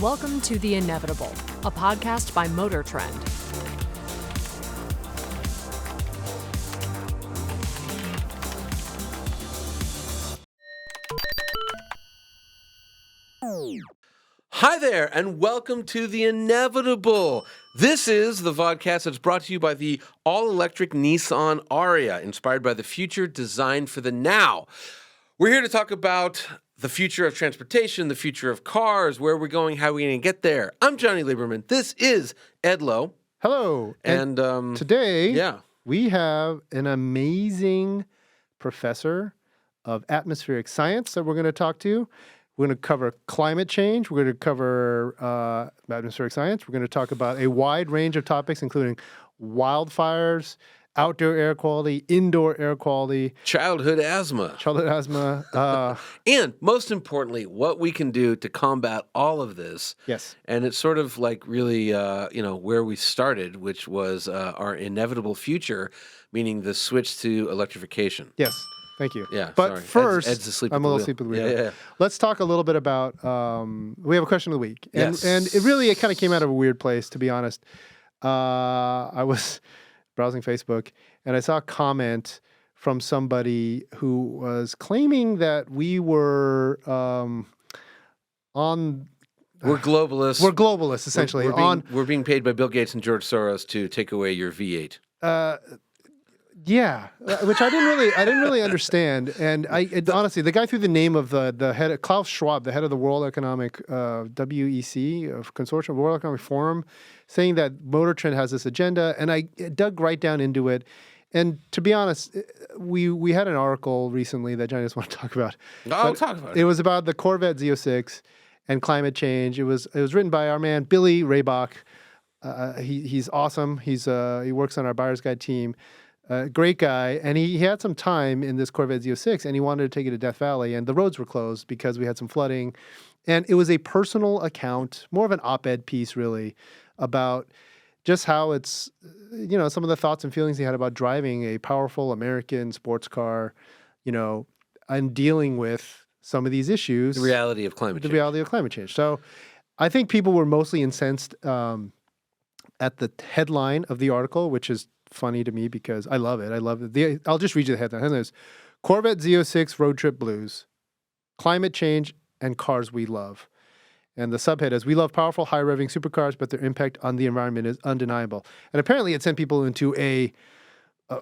Welcome to The InEVitable, a podcast by MotorTrend. Hi there, and welcome to The InEVitable. This is the vodcast that's brought to you by the all-electric Nissan Ariya, inspired by the future designed for the now. We're here to talk about the future of transportation, the future of cars, where we're going, how we're going to get there. I'm Jonny Lieberman. This is Ed Lowe. Hello. And today we have an amazing professor of atmospheric science that we're going to talk to. We're going to cover climate change. We're going to cover atmospheric science. We're going to talk about a wide range of topics, including wildfires, outdoor air quality, indoor air quality. Childhood asthma. And most importantly, what we can do to combat all of this. Yes. And it's sort of like really, where we started, which was our inevitable future, meaning the switch to electrification. Yes. Thank you. Yeah, but sorry. first, Ed's asleep I'm at a the little wheel. asleep at the wheel. Yeah. Let's talk a little bit about, we have a question of the week. And, Yes. and it kind of came out of a weird place, to be honest. I was browsing Facebook, and I saw a comment from somebody who was claiming that we were on... We're globalists. We're globalists, essentially. We're being paid by Bill Gates and George Soros to take away your V8. Yeah, which I didn't really understand. And honestly, the guy threw the name of the head, Klaus Schwab, the head of the World Economic WEC of Consortium, World Economic Forum, saying that MotorTrend has this agenda. And I dug right down into it. And to be honest, we had an article recently that Johnny just want to talk about. I'll talk about it. It was about the Corvette Z06 and climate change. It was written by our man Billy Raybach. He's awesome. He works on our buyer's guide team. Great guy, and he had some time in this Corvette Z06, and he wanted to take it to Death Valley, and the roads were closed because we had some flooding. And it was a personal account, more of an op-ed piece, really, about just how it's, some of the thoughts and feelings he had about driving a powerful American sports car, and dealing with some of these issues. The reality of climate change. So I think people were mostly incensed at the headline of the article, which is funny to me because I love it. I'll just read you the headline. Headline is Corvette Z06 Road Trip Blues, Climate Change and Cars We Love. And the subhead is, we love powerful, high-revving supercars, but their impact on the environment is undeniable. And apparently it sent people into a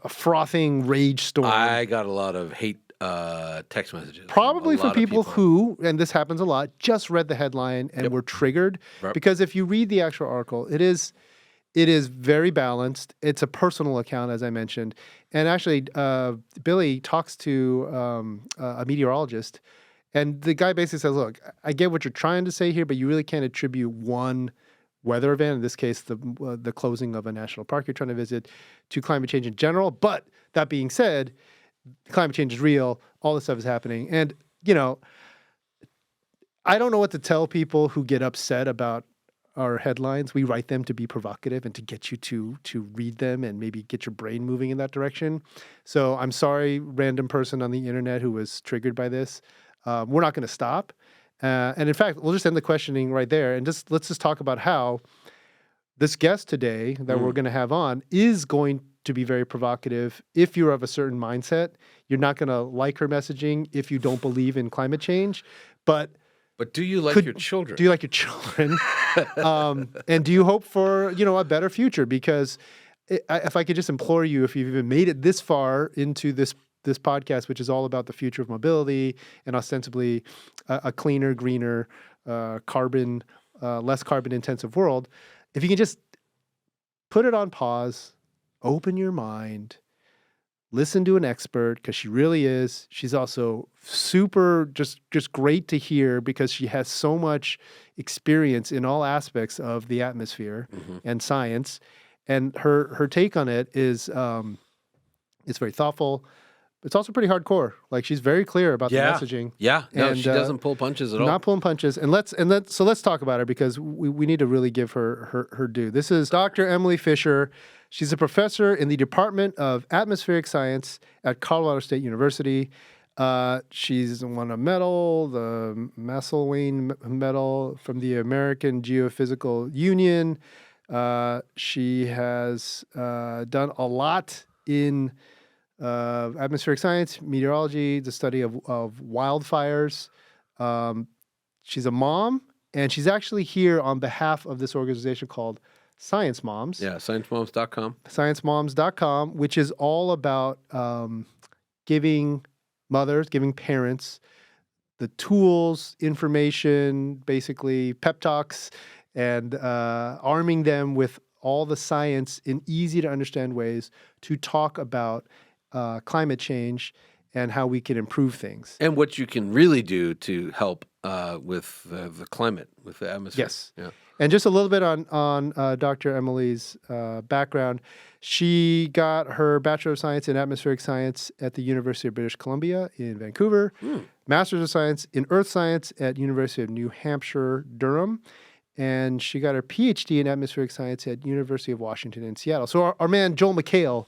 frothing rage storm. I got a lot of hate text messages. Probably from people who, and this happens a lot, just read the headline and were triggered. Yep. Because if you read the actual article, it is very balanced. It's a personal account, as I mentioned. And actually, Billy talks to a meteorologist, and the guy basically says, look, I get what you're trying to say here, but you really can't attribute one weather event, in this case, the closing of a national park you're trying to visit, to climate change in general. But that being said, climate change is real. All this stuff is happening. And, I don't know what to tell people who get upset about our headlines. We write them to be provocative and to get you to read them and maybe get your brain moving in that direction. So I'm sorry, random person on the internet who was triggered by this. We're not going to stop. And in fact, we'll just end the questioning right there and let's just talk about how this guest today that we're going to have on is going to be very provocative. If you're of a certain mindset, you're not going to like her messaging if you don't believe in climate change. But do you like your children? Do you like your children? And do you hope for, a better future? Because if I could just implore you, if you've even made it this far into this podcast, which is all about the future of mobility and ostensibly a cleaner, greener, less carbon intensive world, if you can just put it on pause, open your mind, listen to an expert, because she really is. She's also super just great to hear because she has so much experience in all aspects of the atmosphere and science. And her take on it is very thoughtful. It's also pretty hardcore. Like, she's very clear about the messaging. Yeah. No, she doesn't pull punches at all. Not pulling punches. So let's talk about her because we need to really give her due. This is Dr. Emily Fischer. She's a professor in the Department of Atmospheric Science at Colorado State University. She's won a medal, the Massillwain Medal from the American Geophysical Union. She has done a lot in atmospheric science, meteorology, the study of wildfires. She's a mom, and she's actually here on behalf of this organization called Science Moms. Yeah, sciencemoms.com. Sciencemoms.com, which is all about giving parents the tools, information, basically pep talks, and arming them with all the science in easy to understand ways to talk about climate change and how we can improve things. And what you can really do to help with the climate, with the atmosphere. Yes. Yeah. And just a little bit on Dr. Emily's background. She got her Bachelor of Science in Atmospheric Science at the University of British Columbia in Vancouver, Master's of Science in Earth Science at University of New Hampshire, Durham, and she got her PhD in Atmospheric Science at University of Washington in Seattle. So our man Joel McHale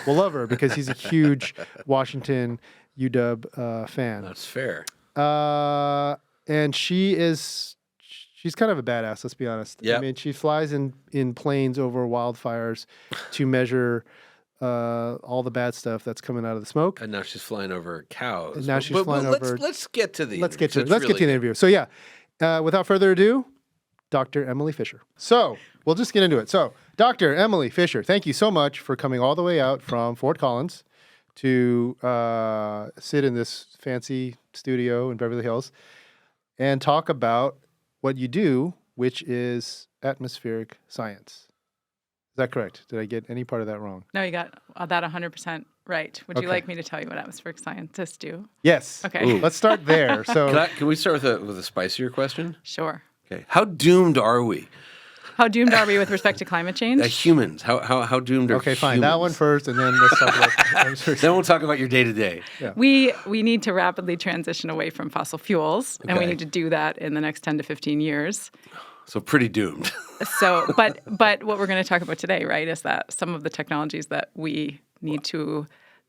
will love her because he's a huge Washington UW fan. That's fair. And she's kind of a badass, let's be honest. Yep. I mean, she flies in planes over wildfires to measure all the bad stuff that's coming out of the smoke. And now she's flying over cows. And now she's flying over. Let's get to the Let's get interview. to the interview. So yeah, without further ado, Dr. Emily Fischer. So we'll just get into it. So Dr. Emily Fischer, thank you so much for coming all the way out from Fort Collins to sit in this fancy studio in Beverly Hills and talk about what you do, which is atmospheric science. Is that correct? Did I get any part of that wrong? No, you got that 100% right. Would you Okay. like me to tell you what atmospheric scientists do? Yes. Okay. Ooh. Let's start there. So Can we start with a spicier question? Sure. Okay. How doomed are we? How doomed are we with respect to climate change? Humans. How doomed are okay, fine. humans? That one first, and then let's talk about atmospheric Then we'll talk about your day-to-day. We need to rapidly transition away from fossil fuels, and we Okay. need to do that in the next 10 to 15 years. So pretty doomed. So, but what we're going to talk about today, right, is that some of the technologies that we need to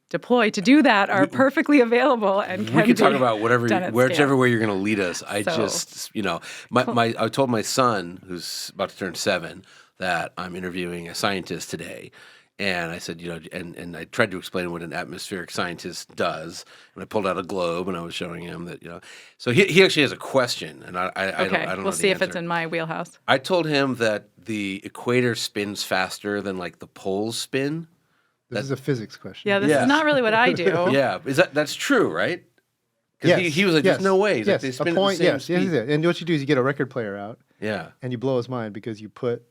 deploy to do that are perfectly available and can We can talk be about done at whichever scale. way you're going to lead us. I So- just, I told my son, who's about to turn 7, that I'm interviewing a scientist today. And I said, and I tried to explain what an atmospheric scientist does. And I pulled out a globe and I was showing him that, So he actually has a question. And I don't know We'll see the if it's answer. in my wheelhouse. I told him that the equator spins faster than like the poles spin. This is a physics question. Yeah, this Yeah. is not really what I do. Yeah. That's true, right? 'Cause Yes. he was like, there's no way. He's like, Yes. they A spin point. at the same Yes. speed. Yes. And what you do is you get a record player out, Yeah. and you blow his mind because you put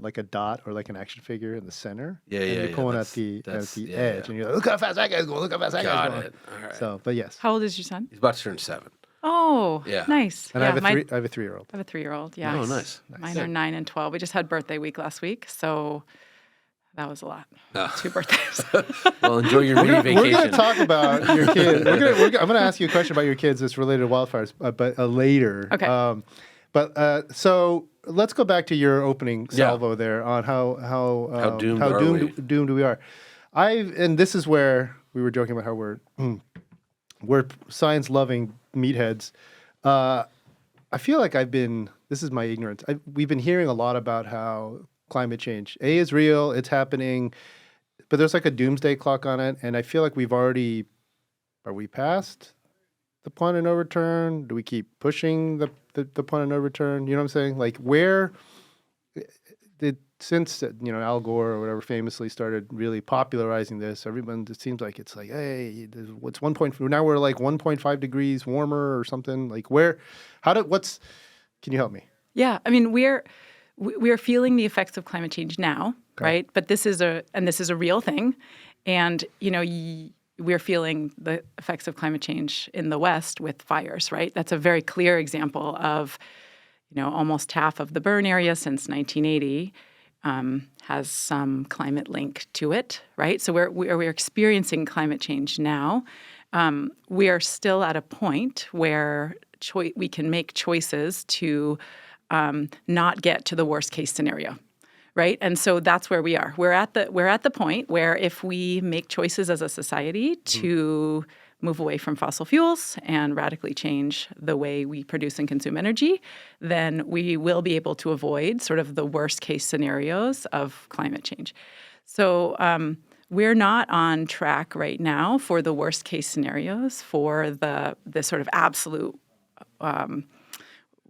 like a dot or like an action figure in the center. Yeah, and yeah, you're yeah, pulling that's- at the that's- yeah, edge, yeah. and you're like, look how fast that guy's going. Look how fast that guy's Got going. it. All right. So, but yes. How old is your son? He's about to turn 7. Oh, Yeah. nice. And yeah, I have a 3-year-old. I have a 3-year-old. Yeah. Oh, nice. Mine are 9 and 12. We just had birthday week last week, so that was a lot. Ah. 2 birthdays. Well, enjoy your mini We're vacation. going to talk about your kids. I'm going to ask you a question about your kids that's related to wildfires, but later. Okay. So let's go back to your opening salvo there on how doomed we are. And this is where we were joking about how we're science-loving meatheads. I feel like this is my ignorance. We've been hearing a lot about how climate change, is real, it's happening, but there's like a doomsday clock on it, and I feel like are we past the point of no return? Do we keep pushing the point of no return? You know what I'm saying? Like since Al Gore or whatever famously started really popularizing this, everyone, it seems like it's like, hey, what's now we're like 1.5 degrees warmer or something. Like can you help me? Yeah, I mean, we are feeling the effects of climate change now, right? But this is a real thing, and we're feeling the effects of climate change in the West with fires, right? That's a very clear example of, almost half of the burn area since 1980 has some climate link to it, right? So we're experiencing climate change now. We are still at a point where we can make choices to not get to the worst case scenario, right? And so that's where we are. We're at the point where if we make choices as a society to move away from fossil fuels and radically change the way we produce and consume energy, then we will be able to avoid sort of the worst case scenarios of climate change. So we're not on track right now for the worst case scenarios for the sort of absolute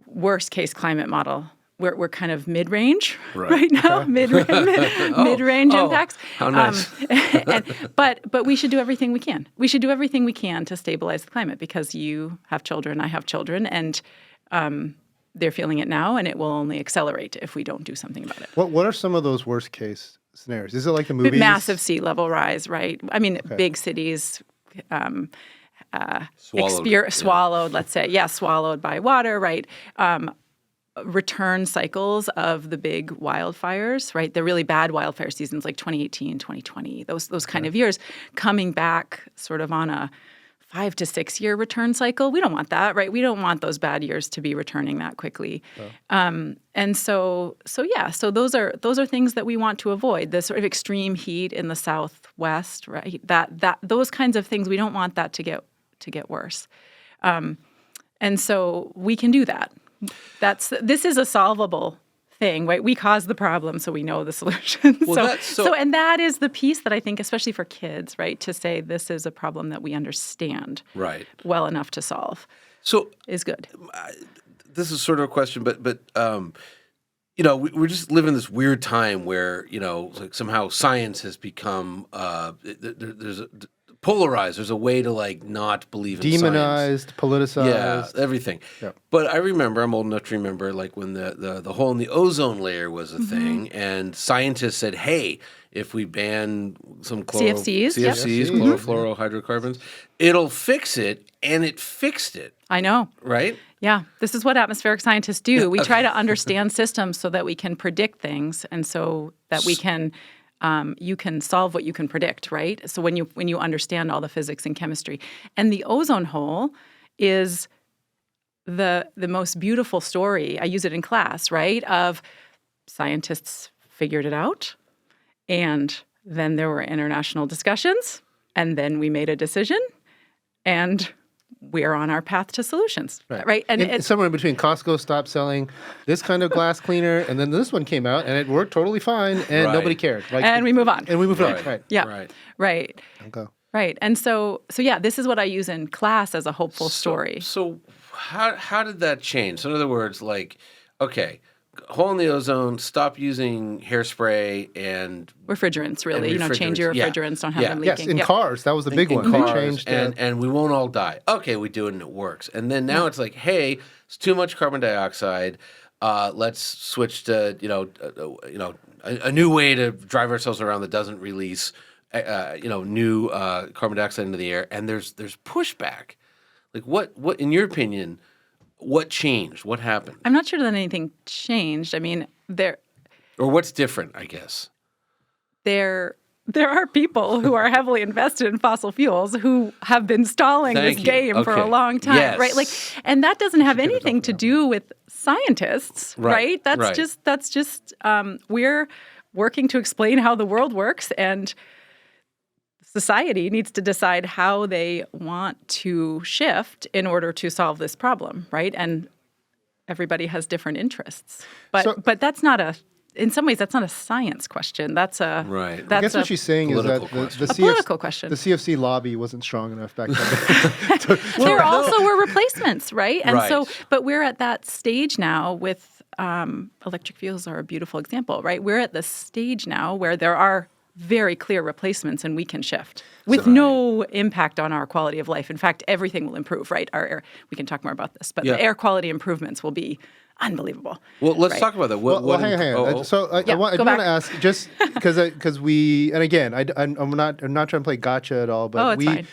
worst case climate model. We're kind of mid-range right now, mid-range impacts. How nice. But we should do everything we can. We should do everything we can to stabilize the climate because you have children, I have children, and they're feeling it now, and it will only accelerate if we don't do something about it. What are some of those worst case scenarios? Is it like the movies? Massive sea level rise, right? I mean, big cities swallowed, let's say. Yeah, swallowed by water, right? Return cycles of the big wildfires, right? The really bad wildfire seasons like 2018, 2020, those kind of years, coming back sort of on a 5 to 6 year return cycle. We don't want that, right? We don't want those bad years to be returning that quickly. And so those are things that we want to avoid. The sort of extreme heat in the Southwest, right? That those kinds of things, we don't want that to get worse. And so we can do that. This is a solvable thing, right? We cause the problem, so we know the solution. And that is the piece that I think, especially for kids, right, to say this is a problem that we understand well enough to solve. So is good. This is sort of a question, but we're just living this weird time where like somehow science has become there's a polarized. There's a way to like not believe in demonized, science. Politicized, yeah, everything. Yeah. But I remember, I'm old enough to remember, like when the hole in the ozone layer was a thing, and scientists said, "Hey, if we ban some CFCs, chlorofluorohydrocarbons, it'll fix it," and it fixed it. I know, right? Yeah, this is what atmospheric scientists do. We try to understand systems so that we can predict things, and so that we can. You can solve what you can predict, right? So when you understand all the physics and chemistry, and the ozone hole is the most beautiful story. I use it in class, right? Of scientists figured it out, and then there were international discussions, and then we made a decision, and we're on our path to solutions, right? And it's somewhere in between. Costco stopped selling this kind of glass cleaner, and then this one came out, and it worked totally fine, and nobody cared. And we move on. And we move on. Right. Yeah. Right. Okay. Right. And so yeah, this is what I use in class as a hopeful story. So how did that change? So in other words, like, okay, hole in the ozone, stop using hairspray and refrigerants, really. Change your refrigerants, don't have them leaking. Yes, in cars, that was the big one. Cars, they changed and we won't all die. Okay, we do it and it works. And then now it's like, hey, it's too much carbon dioxide. Let's switch to a new way to drive ourselves around that doesn't release new carbon dioxide into the air. And there's pushback. Like what in your opinion? What changed? What happened? I'm not sure that anything changed. I mean, or what's different, I guess. There are people who are heavily invested in fossil fuels who have been stalling this game for a long time, right? Like, and that doesn't have anything to do with scientists, right? That's just we're working to explain how the world works, and society needs to decide how they want to shift in order to solve this problem, right? And everybody has different interests. But that's not in some ways, that's not a science question. That's a right. I guess what she's saying is that the political question. The CFC lobby wasn't strong enough back then. There also were replacements, right? And so, but we're at that stage now with electric vehicles are a beautiful example, right? We're at the stage now where there are very clear replacements, and we can shift with no impact on our quality of life. In fact, everything will improve, right? Our air, we can talk more about this, but the air quality improvements will be unbelievable. Well, let's talk about that. Hang on. So I do want to ask, just because we, and again, I'm not trying to play gotcha at all, but fine.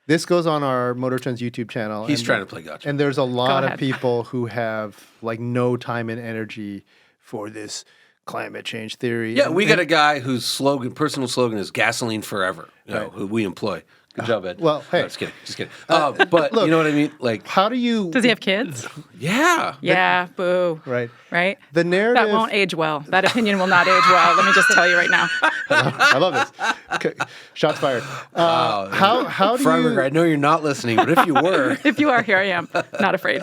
This goes on our MotorTrend's YouTube channel. He's trying to play gotcha. And there's a lot of people who have like no time and energy for this climate change theory. Yeah, we got a guy whose personal slogan is gasoline forever, who we employ. Good job, Ed. Well, hey. No, just kidding. But look, you know what I mean? Like, How do you? Does he have kids? yeah. Yeah, boo. Right. Right? The narrative. That won't age well. That opinion will not age well. Let me just tell you right now. I love this. Okay. Shots fired. How do Freiberger, I you? know you're not listening, but if you were, If you are, here I am. Not afraid.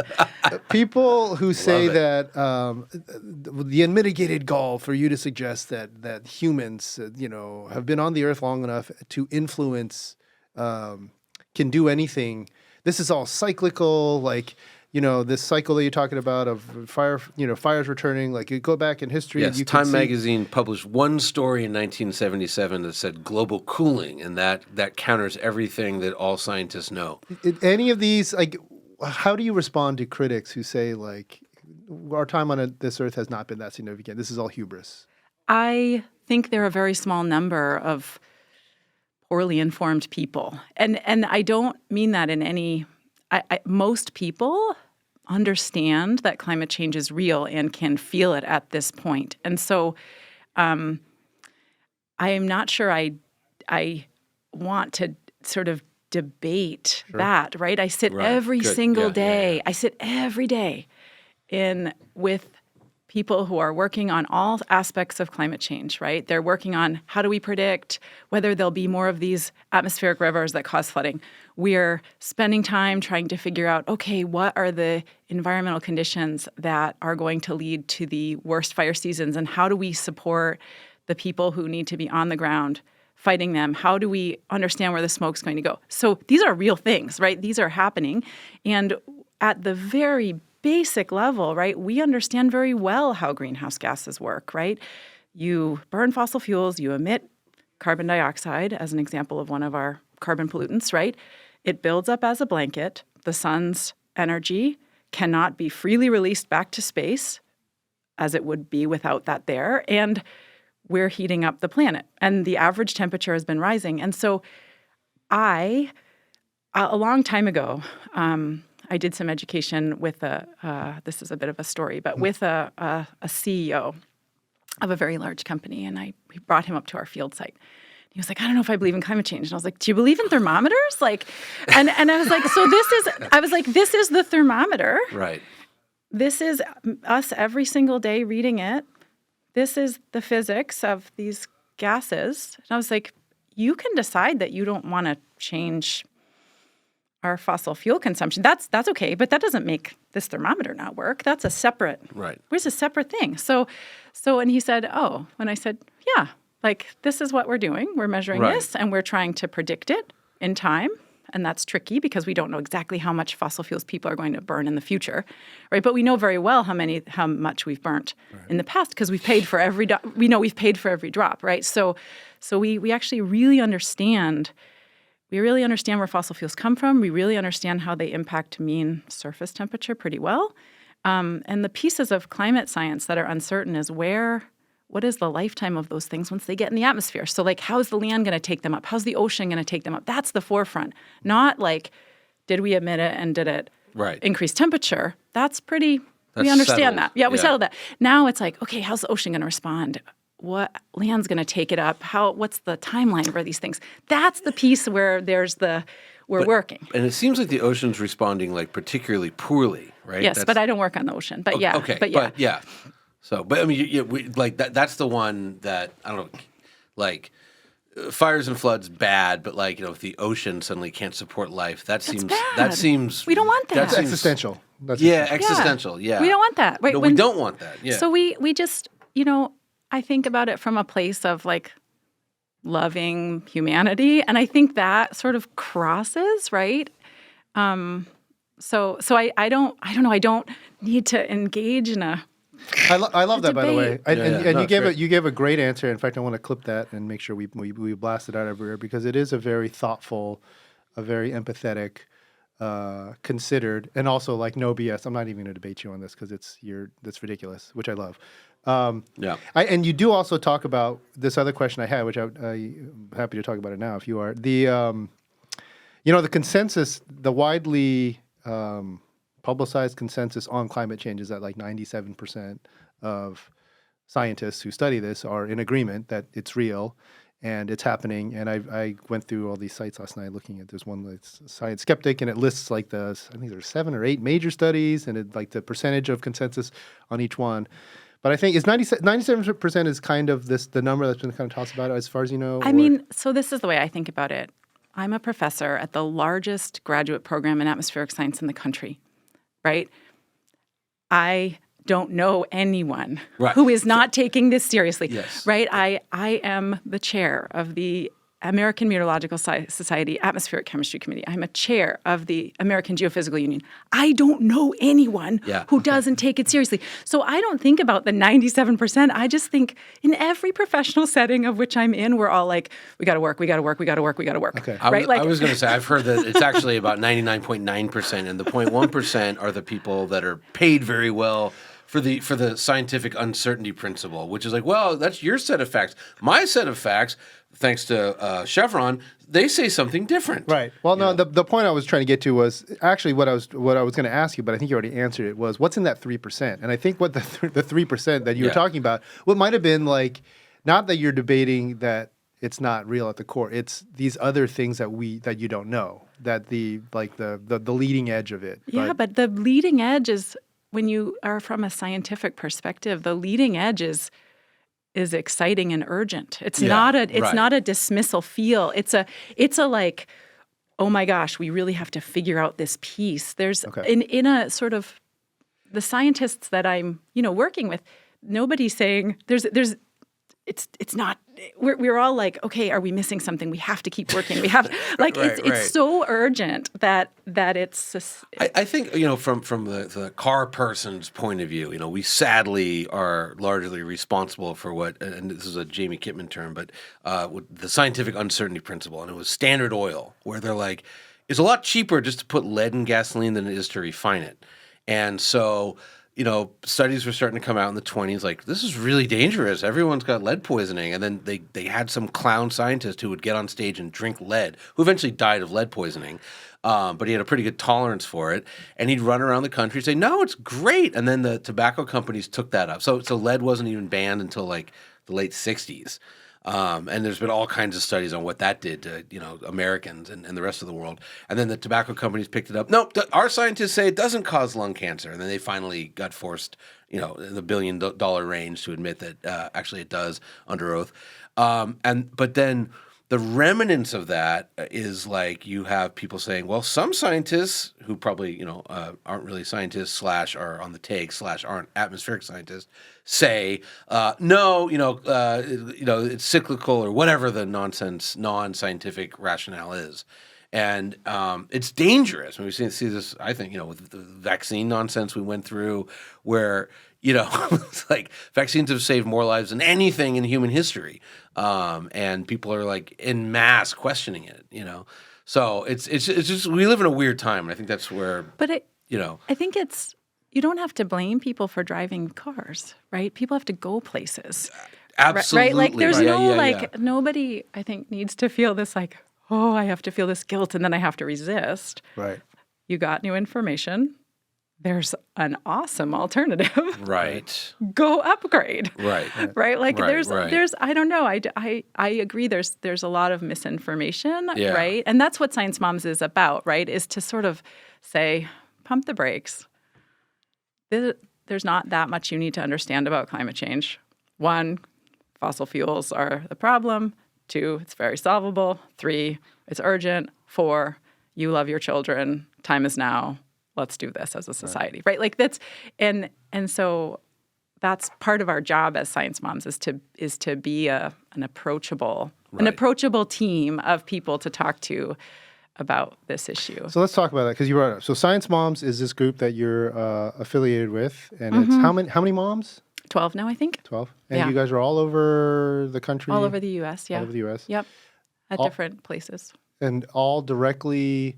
People who say it. that the unmitigated gall for you to suggest that humans, have been on the earth long enough to influence, can do anything. This is all cyclical, this cycle that you're talking about of fires returning. Like you go back in history. yes, you can Time see, magazine published one story in 1977 that said global cooling, and that counters everything that all scientists know. Any of these, how do you respond to critics who say our time on this earth has not been that significant? This is all hubris. I think there are a very small number of poorly informed people. And I don't mean that in any... most people understand that climate change is real and can feel it at this point. And so I am not sure I want to sort of debate that, right? I sit every single day. Yeah. I sit every day with people who are working on all aspects of climate change, right? They're working on how do we predict whether there'll be more of these atmospheric rivers that cause flooding. We're spending time trying to figure out, okay, what are the environmental conditions that are going to lead to the worst fire seasons, and how do we support the people who need to be on the ground fighting them? How do we understand where the smoke's going to go? So these are real things, right? These are happening. And at the very basic level, right, we understand very well how greenhouse gases work, right? You burn fossil fuels, you emit carbon dioxide as an example of one of our carbon pollutants, right? It builds up as a blanket. The sun's energy cannot be freely released back to space as it would be without that there. And we're heating up the planet. And the average temperature has been rising. And so a long time ago, I did some education with this is a bit of a story, but with a CEO of a very large company. And we brought him up to our field site. He was like, I don't know if I believe in climate change. And I was like, do you believe in thermometers? And I was like, this is the thermometer. Right. This is us every single day reading it. This is the physics of these gases. And I was like, you can decide that you don't want to change our fossil fuel consumption. That's okay, but that doesn't make this thermometer not work. That's a separate, Where's a separate thing? So, and he said, oh, and I said, yeah, this is what we're doing. We're measuring this, and we're trying to predict it in time. And that's tricky because we don't know exactly how much fossil fuels people are going to burn in the future, right? But we know very well how much we've burnt in the past because we've paid for every we've paid for every drop, right? So we actually really understand. We really understand where fossil fuels come from. We really understand how they impact mean surface temperature pretty well. And the pieces of climate science that are uncertain is what is the lifetime of those things once they get in the atmosphere? So how's the land going to take them up? How's the ocean going to take them up? That's the forefront. Not did we emit it and did it increase temperature? That's we understand settled. that. Yeah, we settled that. Now it's okay, how's the ocean going to respond? What land's going to take it up? What's the timeline for these things? That's the piece where we're working. And it seems like the ocean's responding particularly poorly, right? Yes, but I don't work on the ocean. But yeah. Okay. But yeah. So, but I mean, that's the one that, I don't know, fires and floods bad, but if the ocean suddenly can't support life, that seems we don't want that. That's existential. Existential. Yeah. We don't want that. Right? No, we don't want that. Yeah. So we just, I think about it from a place of loving humanity, and I think that sort of crosses, right? So I don't know. I don't need to engage in a. I love that, by the way. And you gave a great answer. In fact, I want to clip that and make sure we blast it out everywhere because it is a very thoughtful, a very empathetic, considered, and also no BS. I'm not even going to debate you on this because that's ridiculous, which I love. And you do also talk about this other question I had, which I'm happy to talk about it now if you are. The consensus, the widely publicized consensus on climate change is that 97% of scientists who study this are in agreement that it's real. and it's happening. And I went through all these sites last night looking at, there's one that's Science Skeptic, and it lists like I think there's 7 or 8 major studies, and it like the percentage of consensus on each one. But I think it's 97% is kind of the number that's been kind of tossed about as far as you know. I mean, so this is the way I think about it. I'm a professor at the largest graduate program in atmospheric science in the country, right? I don't know anyone who is not taking this seriously, right? I am the chair of the American Meteorological Society Atmospheric Chemistry Committee. I'm a chair of the American Geophysical Union. I don't know anyone who doesn't take it seriously. So I don't think about the 97%. I just think in every professional setting of which I'm in, we're all like, we got to work, we got to work, we got to work, we got to work. Okay. Right? I was going to say, I've heard that it's actually about 99.9%, and the 0.1% are the people that are paid very well for the scientific uncertainty principle, which is like, well, that's your set of facts. My set of facts, thanks to Chevron, they say something different. Right. Well, no, the point I was trying to get to was actually what I was going to ask you, but I think you already answered it, was what's in that 3%? And I think what the 3% that you were talking about, what might have been like, not that you're debating that it's not real at the core, it's these other things that you don't know, that the leading edge of it. Yeah, but the leading edge is, when you are from a scientific perspective, the leading edge is exciting and urgent. It's not a dismissal feel. It's a like, oh my gosh, we really have to figure out this piece. There's in a sort of, the scientists that I'm working with, nobody's saying it's not. We're all like, okay, are we missing something? We have to keep working. We have like it's so urgent that it's. I think from the car person's point of view, we sadly are largely responsible for what, and this is a Jamie Kitman term, but the scientific uncertainty principle, and it was Standard Oil, where they're like, it's a lot cheaper just to put lead in gasoline than it is to refine it, and so. Studies were starting to come out in the 1920s, like, this is really dangerous. Everyone's got lead poisoning. And then they had some clown scientist who would get on stage and drink lead, who eventually died of lead poisoning. But he had a pretty good tolerance for it. And he'd run around the country and say, no, it's great. And then the tobacco companies took that up. So lead wasn't even banned until like the late 60s. And there's been all kinds of studies on what that did to, Americans and the rest of the world. And then the tobacco companies picked it up. Nope, our scientists say it doesn't cause lung cancer. And then they finally got forced, in the $1 billion range to admit that actually it does under oath. But then the remnants of that is like you have people saying, well, some scientists who probably, aren't really scientists / are on the take / aren't atmospheric scientists say, no, it's cyclical or whatever the nonsense, non-scientific rationale is. And it's dangerous. When we see this, I think, with the vaccine nonsense we went through where, it's like vaccines have saved more lives than anything in human history. And people are like en masse questioning it, So it's just, we live in a weird time. And I think that's where, I think you don't have to blame people for driving cars, right? People have to go places. Absolutely. Right? Like there's nobody, I think, needs to feel this like, oh, I have to feel this guilt and then I have to resist. Right. You got new information. There's an awesome alternative. Right. Go upgrade. Right. Right. Like there's I don't know. I agree. There's a lot of misinformation. Yeah. Right. And that's what Science Moms is about. Right. Is to sort of say, pump the brakes. There's not that much you need to understand about climate change. 1, fossil fuels are the problem. 2, it's very solvable. 3, it's urgent. 4, you love your children. Time is now. Let's do this as a society, right? Like that's, and so that's part of our job as Science Moms is to be an approachable team of people to talk to about this issue. So let's talk about that because you brought it up. So Science Moms is this group that you're affiliated with, and it's how many moms? 12 now, I think. 12, and you guys are all over the country. All over the U.S. Yeah. All over the U.S. Yep. At different places. And all directly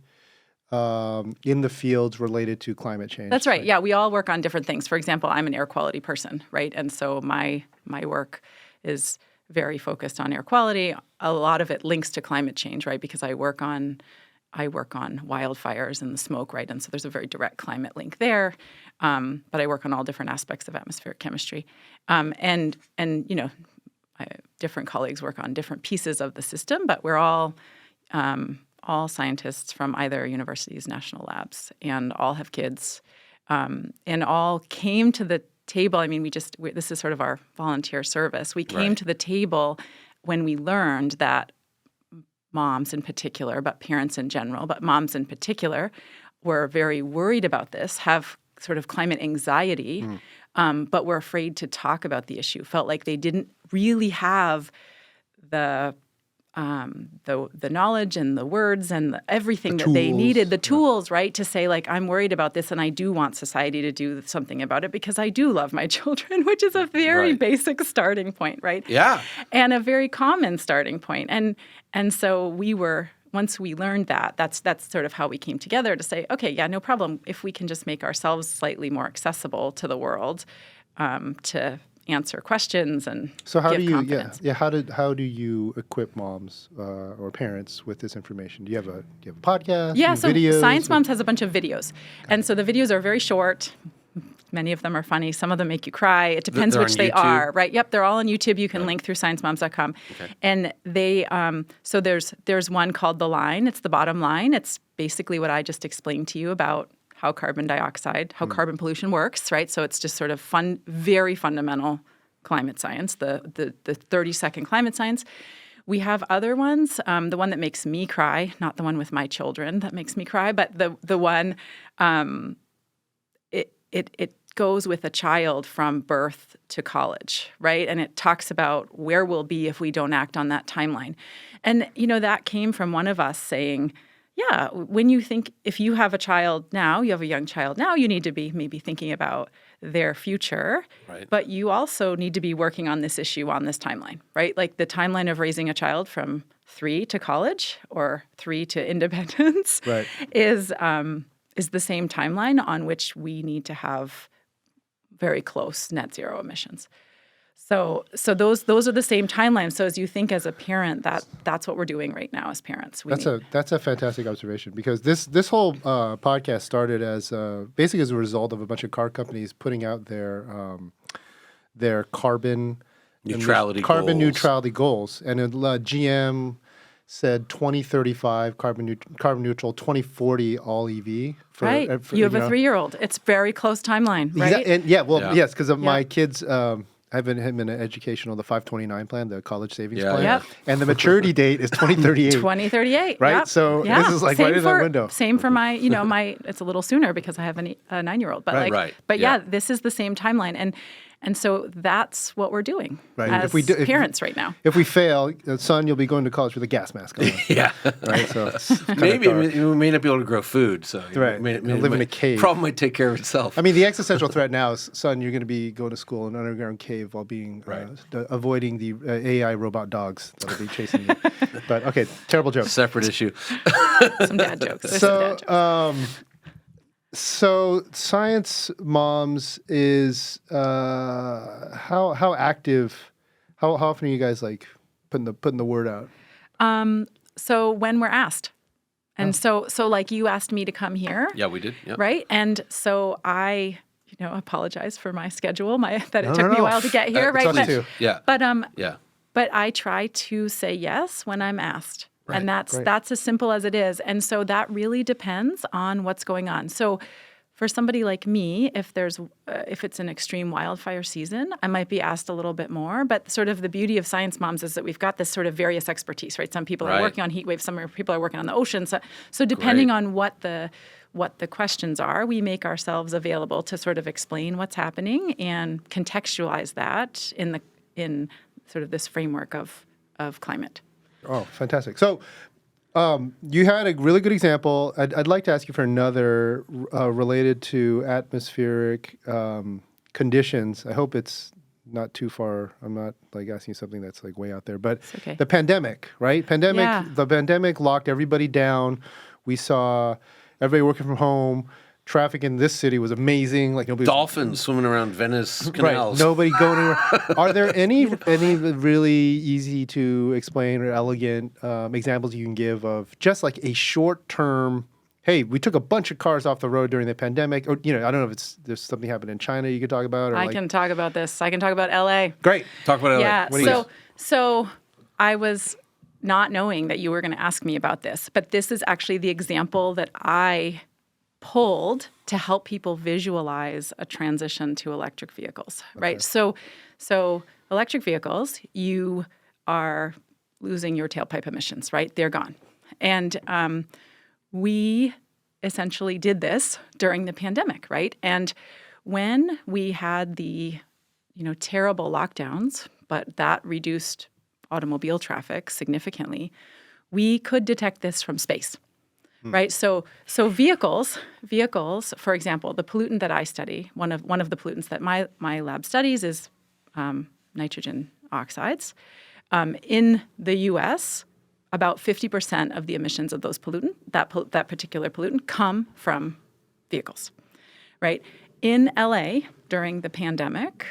in the fields related to climate change. That's right. Yeah, we all work on different things. For example, I'm an air quality person, right? And so my work is very focused on air quality. A lot of it links to climate change, right? Because I work on wildfires and the smoke, right? And so there's a very direct climate link there. But I work on all different aspects of atmospheric chemistry. And different colleagues work on different pieces of the system, but we're all scientists from either universities, national labs, and all have kids, and all came to the table. I mean, this is sort of our volunteer service. We came to the table when we learned that moms in particular, but parents in general, but moms in particular, were very worried about this, have sort of climate anxiety, but were afraid to talk about the issue, felt like they didn't really have the knowledge and the words and everything that they needed, the tools, right, to say, like, I'm worried about this and I do want society to do something about it because I do love my children, which is a very basic starting point, right? Yeah. And a very common starting point. And so once we learned that, that's sort of how we came together to say, okay, yeah, no problem. If we can just make ourselves slightly more accessible to the world, to answer questions and so how give do you confidence. how do you equip moms or parents with this information? Do you have a podcast? Yeah, so videos? Science Moms has a bunch of videos, and so the videos are very short. Many of them are funny. Some of them make you cry. It depends They're which on they YouTube? are, right? Yep, they're all on YouTube. You can link through sciencemoms.com. Okay. And they, so there's one called The Line. It's the bottom line. It's basically what I just explained to you about how carbon dioxide, how carbon pollution works, right? So it's just sort of very fundamental climate science, the 30-second climate science. We have other ones. The one that makes me cry, not the one with my children that makes me cry, but the one, it goes with a child from birth to college, right? And it talks about where we'll be if we don't act on that timeline. And, that came from one of us saying, yeah, when you think, if you have a child now, you have a young child now, you need to be maybe thinking about their future, but you also need to be working on this issue on this timeline, right? Like the timeline of raising a child from 3 to college or 3 to independence is the same timeline on which we need to have very close net zero emissions. So those are the same timelines. So as you think as a parent, that's what we're doing right now as parents. That's a fantastic observation, because this whole podcast started as basically as a result of a bunch of car companies putting out their carbon neutrality goals, and GM said 2035 carbon neutral, 2040 all EV. You have a 3-year-old. It's very close timeline, right? Yes, because of my kids. I have him in an educational, the 529 plan, the college savings plan. Yep. And the maturity date is 2038. 2038. Right? Yep. So this is like right in that window. Same for my, it's a little sooner because I have a 9-year-old. But this is the same timeline. And so that's what we're doing as parents right now. If we fail, son, you'll be going to college with a gas mask on. Right? So maybe we may not be able to grow food. So live in a cave. Problem might take care of itself. I mean, the existential threat now is, son, you're going to be going to school in an underground cave while being avoiding the AI robot dogs that'll be chasing you. But okay, terrible joke. Separate issue. Some dad jokes. So Science Moms is how active? How often are you guys like putting the word out? So when we're asked, and so like you asked me to come here. Yeah, we did. Yep. Right, and so I apologize for my schedule. That it took me a while to get here. Right, but I try to say yes when I'm asked. Right, and that's as simple as it is. And so that really depends on what's going on. So for somebody like me, if it's an extreme wildfire season, I might be asked a little bit more. But sort of the beauty of Science Moms is that we've got this sort of various expertise, right? Some people are working on heat waves, some people are working on the ocean. So depending on what the questions are, we make ourselves available to sort of explain what's happening and contextualize that in sort of this framework of climate. Oh, fantastic. So you had a really good example. I'd like to ask you for another related to atmospheric conditions. I hope it's not too far. I'm not like asking you something that's like way out there. But the pandemic, right? The pandemic locked everybody down. We saw everybody working from home. Traffic in this city was amazing. Like dolphins swimming around Venice canals. Right. Nobody going anywhere. Are there any really easy to explain or elegant examples you can give of just like a short-term hey, we took a bunch of cars off the road during the pandemic, or I don't know if there's something happened in China you could talk about, or I can talk about this. I can talk about LA. Great, Talk about LA. Yeah. So I was not knowing that you were going to ask me about this, but this is actually the example that I pulled to help people visualize a transition to electric vehicles, right? So electric vehicles, you are losing your tailpipe emissions, right? They're gone. And we essentially did this during the pandemic, right? And when we had the, terrible lockdowns, but that reduced automobile traffic significantly, we could detect this from space. Right, so vehicles. For example, the pollutant that I study, one of the pollutants that my lab studies is nitrogen oxides. In the U.S., about 50% of the emissions of those that particular pollutant, come from vehicles. Right, in L.A. during the pandemic,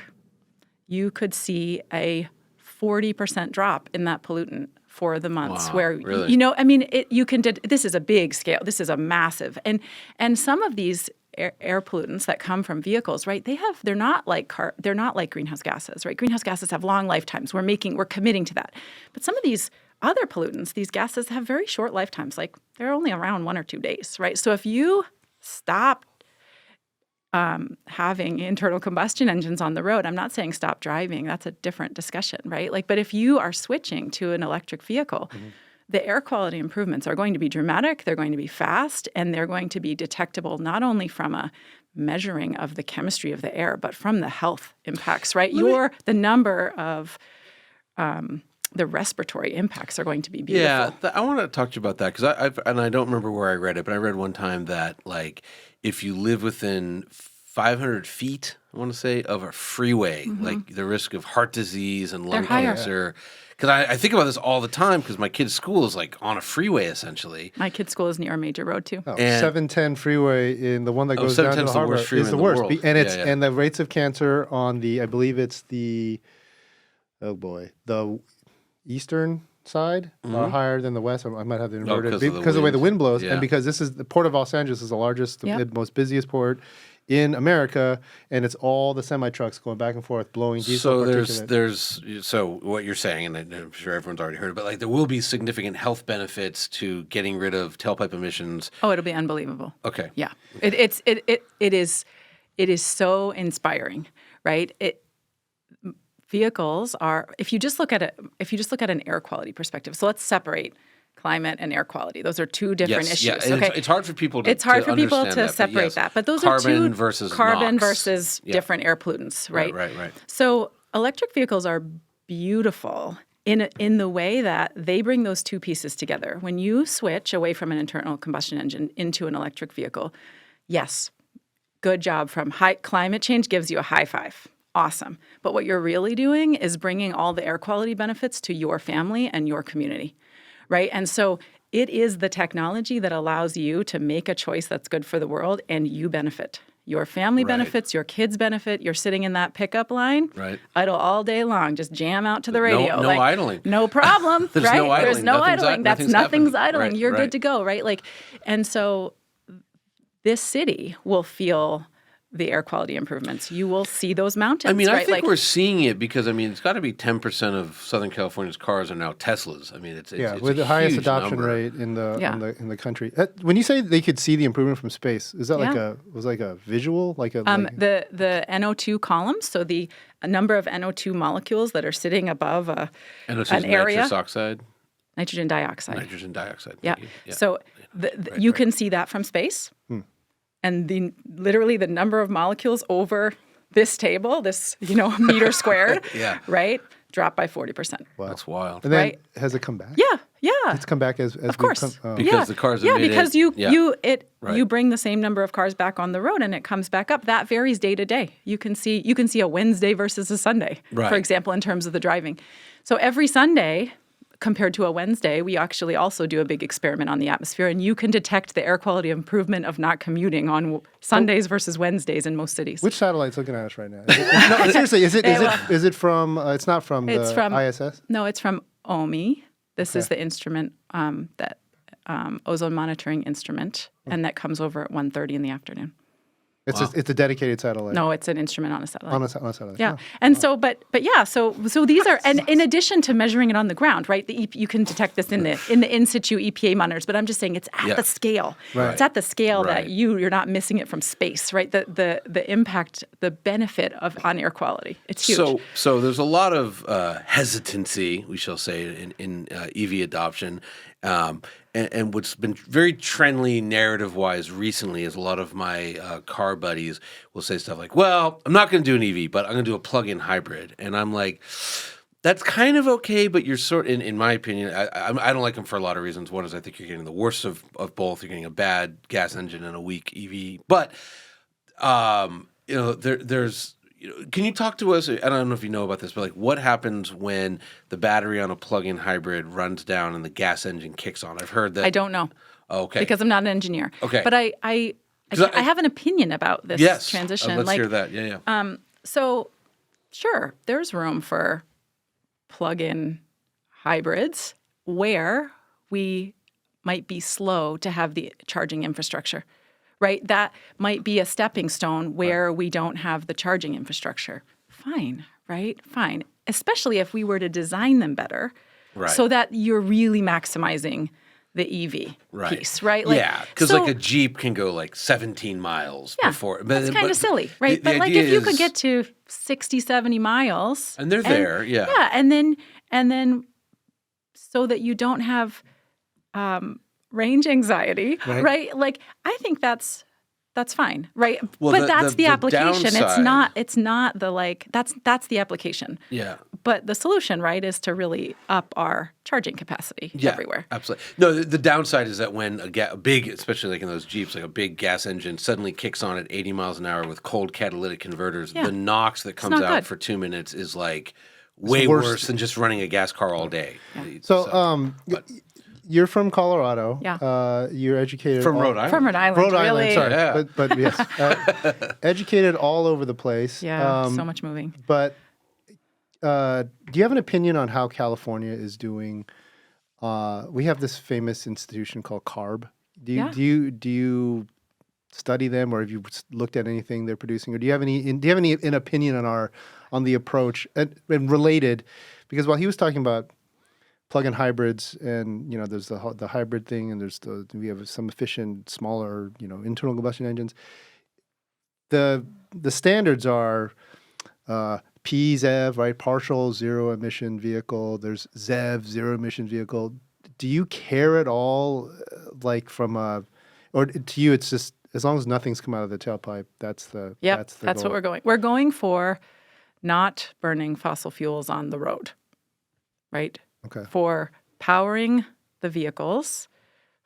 you could see a 40% drop in that pollutant for the months where, really? You can, this is a big scale, this is a massive, and some of these air pollutants that come from vehicles, right, they're not like greenhouse gases, right? Greenhouse gases have long lifetimes. We're committing to that. But some of these other pollutants, these gases have very short lifetimes, like they're only around 1 or 2 days, right? So if you stop having internal combustion engines on the road, I'm not saying stop driving. That's a different discussion, right? But if you are switching to an electric vehicle, the air quality improvements are going to be dramatic, they're going to be fast, and they're going to be detectable not only from a measuring of the chemistry of the air, but from the health impacts, right? The number of the respiratory impacts are going to be beautiful. Yeah, I want to talk to you about that because I don't remember where I read it, but I read one time that if you live within 500 feet, I want to say, of a freeway, the risk of heart disease and lung cancer. Because I think about this all the time because my kid's school is on a freeway essentially. My kid's school is near a major road too. 710 freeway in the one that goes down to the harbor is the worst. And and the rates of cancer on I believe it's the eastern side are higher than the west. I might have the inverted because of the way the wind blows, and because the port of Los Angeles is the largest, the most busiest port in America, and it's all the semi trucks going back and forth blowing diesel. So what you're saying, and I'm sure everyone's already heard it, but there will be significant health benefits to getting rid of tailpipe emissions. Oh, it'll be unbelievable. Okay. Yeah, it is so inspiring, right? Vehicles are, if you just look at an air quality perspective. So let's separate climate and air quality. Those are two different issues. Yeah, okay? It's hard for people to separate that. But those carbon are versus carbon NOx. versus different air pollutants, right? Right. So electric vehicles are beautiful in the way that they bring those two pieces together. When you switch away from an internal combustion engine into an electric vehicle, yes, good job. Climate change gives you a high five. Awesome. But what you're really doing is bringing all the air quality benefits to your family and your community, right? And so it is the technology that allows you to make a choice that's good for the world and you benefit. Your family benefits, your kids benefit. You're sitting in that pickup line, idle all day long, just jam out to the radio. No idling. No problem, There's right? no idling. There's no idling. Nothing's idling. Right, You're good to go, right? And so this city will feel the air quality improvements. You will see those mountains. I mean, right? I think we're seeing it because it's got to be 10% of Southern California's cars are now Teslas. I mean, it's with the highest adoption number. rate in the country. When you say they could see the improvement from space, is that like a visual, the NO2 columns? So the number of NO2 molecules that are sitting above an area. Nitrous oxide. Nitrogen dioxide. Nitrogen dioxide. Yeah. So you can see that from space. And literally the number of molecules over this table, this meter squared, right, dropped by 40%. Wow. That's wild. And then has it come back? Yeah. It's come back as of course. Because the cars emit because you bring the same number of cars back on the road and it comes back up. That varies day to day. You can see a Wednesday versus a Sunday, for example, in terms of the driving. So every Sunday compared to a Wednesday, we actually also do a big experiment on the atmosphere, and you can detect the air quality improvement of not commuting on Sundays versus Wednesdays in most cities. Which satellite's looking at us right now? Seriously, is it from? It's not from ISS. No, it's from OMI. This is the instrument that Ozone monitoring instrument and that comes over at 1:30 in the afternoon. It's a dedicated satellite. No, it's an instrument on a satellite. On a satellite. Yeah. Oh. And so, but yeah, so these are, and in addition to measuring it on the ground, right? You can detect this in the in situ EPA monitors, but I'm just saying it's at the scale. Right. It's at the scale Right. that you're not missing it from space, right? The impact, the benefit on air quality. It's huge. So there's a lot of hesitancy, we shall say, in EV adoption. And what's been very trendy narrative-wise recently is a lot of my car buddies will say stuff like, well, I'm not going to do an EV, but I'm going to do a plug-in hybrid. And I'm like, that's kind of okay, but you're in my opinion, I don't like them for a lot of reasons. One is I think you're getting the worst of both. You're getting a bad gas engine and a weak EV. But, there's... Can you talk to us? I don't know if you know about this, but like, what happens when the battery on a plug-in hybrid runs down and the gas engine kicks on? I've heard that. I don't know. Oh, okay. Because I'm not an engineer. Okay. But I have an opinion about this transition. Let's hear that. Yeah. So, sure, there's room for plug-in hybrids where we might be slow to have the charging infrastructure, right? That might be a stepping stone where we don't have the charging infrastructure. Fine, right? Fine. Especially if we were to design them better so that you're really maximizing the EV piece, right? Like, because like a Jeep can go like 17 miles before. That's kind of silly, right? But like if you could get to 60, 70 miles. And they're there, yeah. Yeah, and then so that you don't have range anxiety, right? Like I think that's fine, right? Well, but that's the application. Downside, It's not the like that's the application. Yeah. But the solution, right, is to really up our charging capacity everywhere. Absolutely. No, the downside is that when a big, especially like in those Jeeps, like a big gas engine suddenly kicks on at 80 miles an hour with cold catalytic converters, the NOx that comes out for 2 minutes is like way worse than just running a gas car all day. Yeah. So, you're from Colorado. Yeah. You're educated From Rhode Island. From Rhode Island, Rhode Island, really. sorry. Yeah. But yes. Educated all over the place. Yeah, so much moving. But do you have an opinion on how California is doing? We have this famous institution called CARB. Do you study them, or have you looked at anything they're producing, or do you have any an opinion on the approach and related? Because while he was talking about plug-in hybrids, and there's the hybrid thing, and we have some efficient, smaller, internal combustion engines. The standards are PZEV, right? Partial zero emission vehicle. There's ZEV, zero emission vehicle. Do you care at all, like or to you, it's just as long as nothing's come out of the tailpipe, that's the That's goal. what we're going. We're going for not burning fossil fuels on the road, right? Okay. For powering the vehicles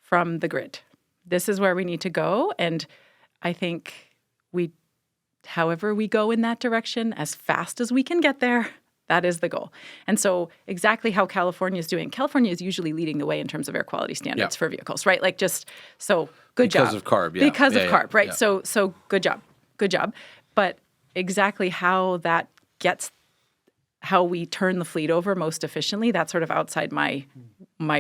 from the grid. This is where we need to go, and I think however we go in that direction, as fast as we can get there, that is the goal. And so exactly how California is doing. California is usually leading the way in terms of air quality standards for vehicles, right? Like good job. Because of CARB, yeah. Because of CARB, right? Yeah. So good job. But exactly how that gets, how we turn the fleet over most efficiently, that's sort of outside my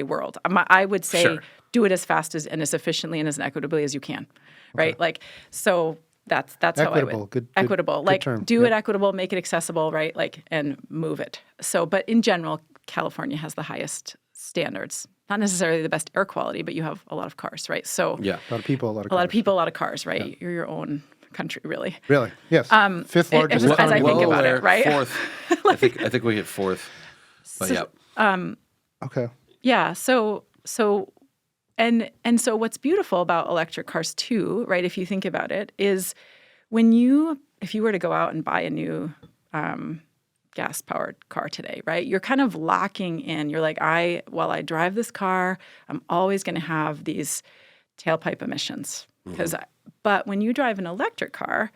world. I would say do it as fast and as efficiently and as equitably as you can, right? Okay. Like, so that's how I would. Equitable. Good like term. do it equitable, make it accessible, right? Like, and move it. So, but in general, California has the highest standards. Not necessarily the best air quality, but you have a lot of cars, right? So Yeah. A lot of people, a lot of a lot of cars. people, a lot of cars, right? Yeah. You're your own country, really. Really? Yes. Fifth largest as economy. I think about it, right? Fourth. I think we hit fourth. But Okay. Yeah. So what's beautiful about electric cars too, right? If you think about it, is if you were to go out and buy a new gas-powered car today, right? You're kind of locking in. You're like, while I drive this car, I'm always going to have these tailpipe emissions. But when you drive an electric car,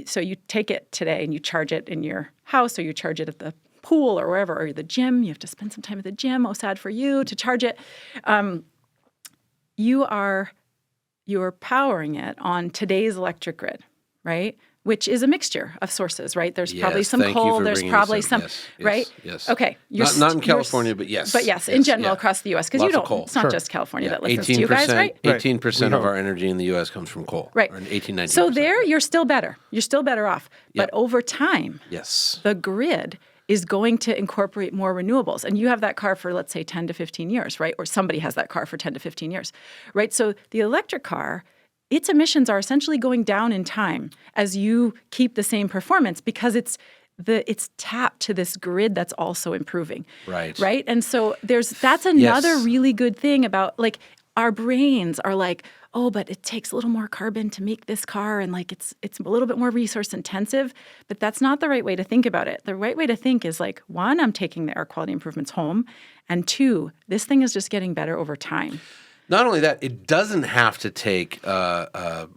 so you take it today and you charge it in your house, or you charge it at the pool or wherever, or the gym. You have to spend some time at the gym. Oh, sad for you to charge it. You're powering it on today's electric grid, right? which is a mixture of sources, right? There's probably Yes, some thank you coal. for There's bringing probably this up. some, Yes, right? yes. Okay. Not in California, but yes. But yes, in Yes, general yeah. across the U.S. because Lots of coal. it's not Sure. just California Yeah, that listens to you guys, right? 18% of our energy in the U.S. comes from coal. Right. Or 18, 19%. So there, you're still better. You're still better off. Yeah. But over time, Yes. the grid is going to incorporate more renewables. And you have that car for, let's say, 10 to 15 years, right? Or somebody has that car for 10 to 15 years, right? So the electric car, its emissions are essentially going down in time as you keep the same performance because it's tapped to this grid that's also improving. Right. Right? And so that's another Yes. really good thing about like our brains are like, oh, but it takes a little more carbon to make this car and like it's a little bit more resource intensive, but that's not the right way to think about it. The right way to think is like, one, I'm taking the air quality improvements home, and two, this thing is just getting better over time. Not only that, it doesn't have to take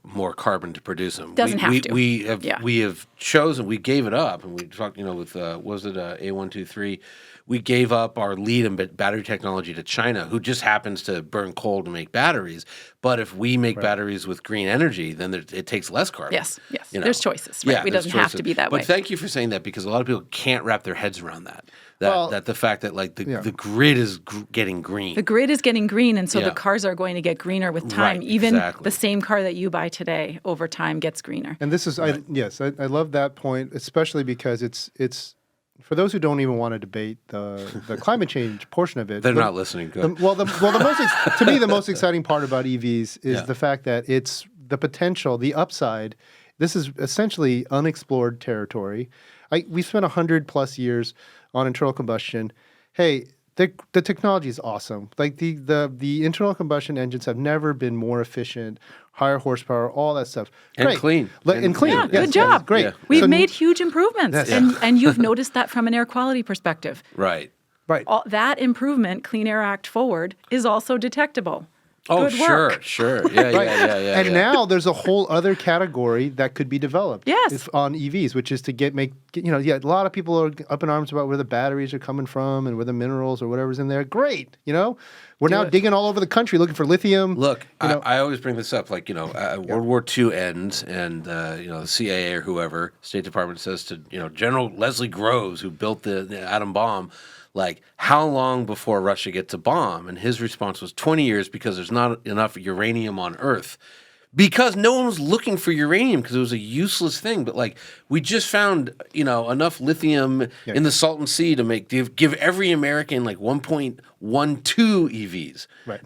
more carbon to produce them. Doesn't have to. We have Yeah. we have chosen. We gave it up, and we talked. With was it A123? We gave up our lead in battery technology to China, who just happens to burn coal to make batteries. But if we make batteries with green energy, then it takes less carbon. Yes. There's choices, right? Yeah, It there's doesn't have choices. to be that way. But thank you for saying that because a lot of people can't wrap their heads around that. Well, That the fact that like the grid is getting green. The grid is getting green, and so Yeah. the cars are going to get greener with time. Right, Even exactly. the same car that you buy today over time gets greener. And this is, I love that point, especially because it's for those who don't even want to debate the climate change portion of it. They're not listening. Good. To me, the most exciting part about EVs is Yeah. the fact that it's the potential, the upside. This is essentially unexplored territory. We spent 100+ years on internal combustion. Hey, the technology is awesome. Like the internal combustion engines have never been more efficient, higher horsepower, all that stuff. And Great. clean. And clean. Yeah, Yes, good job. Great. Yeah. We've So- made huge improvements, and you've noticed that from an air quality perspective. Right. Right. That improvement, Clean Air Act Forward, is also detectable. Oh, Good work. sure. Yeah. And now there's a whole other category that could be developed. Yes. It's on EVs, which is to a lot of people are up in arms about where the batteries are coming from and where the minerals or whatever's in there. Great. We're now digging all over the country looking for lithium. Look, I always bring this up. Like, World War II ends, and the CIA or whoever, State Department says to General Leslie Groves, who built the atom bomb, like, how long before Russia gets a bomb? And his response was 20 years because there's not enough uranium on Earth. Because no one was looking for uranium because it was a useless thing. But like we just found, enough lithium in the Salton Sea to give every American like 1.12 EVs. Right.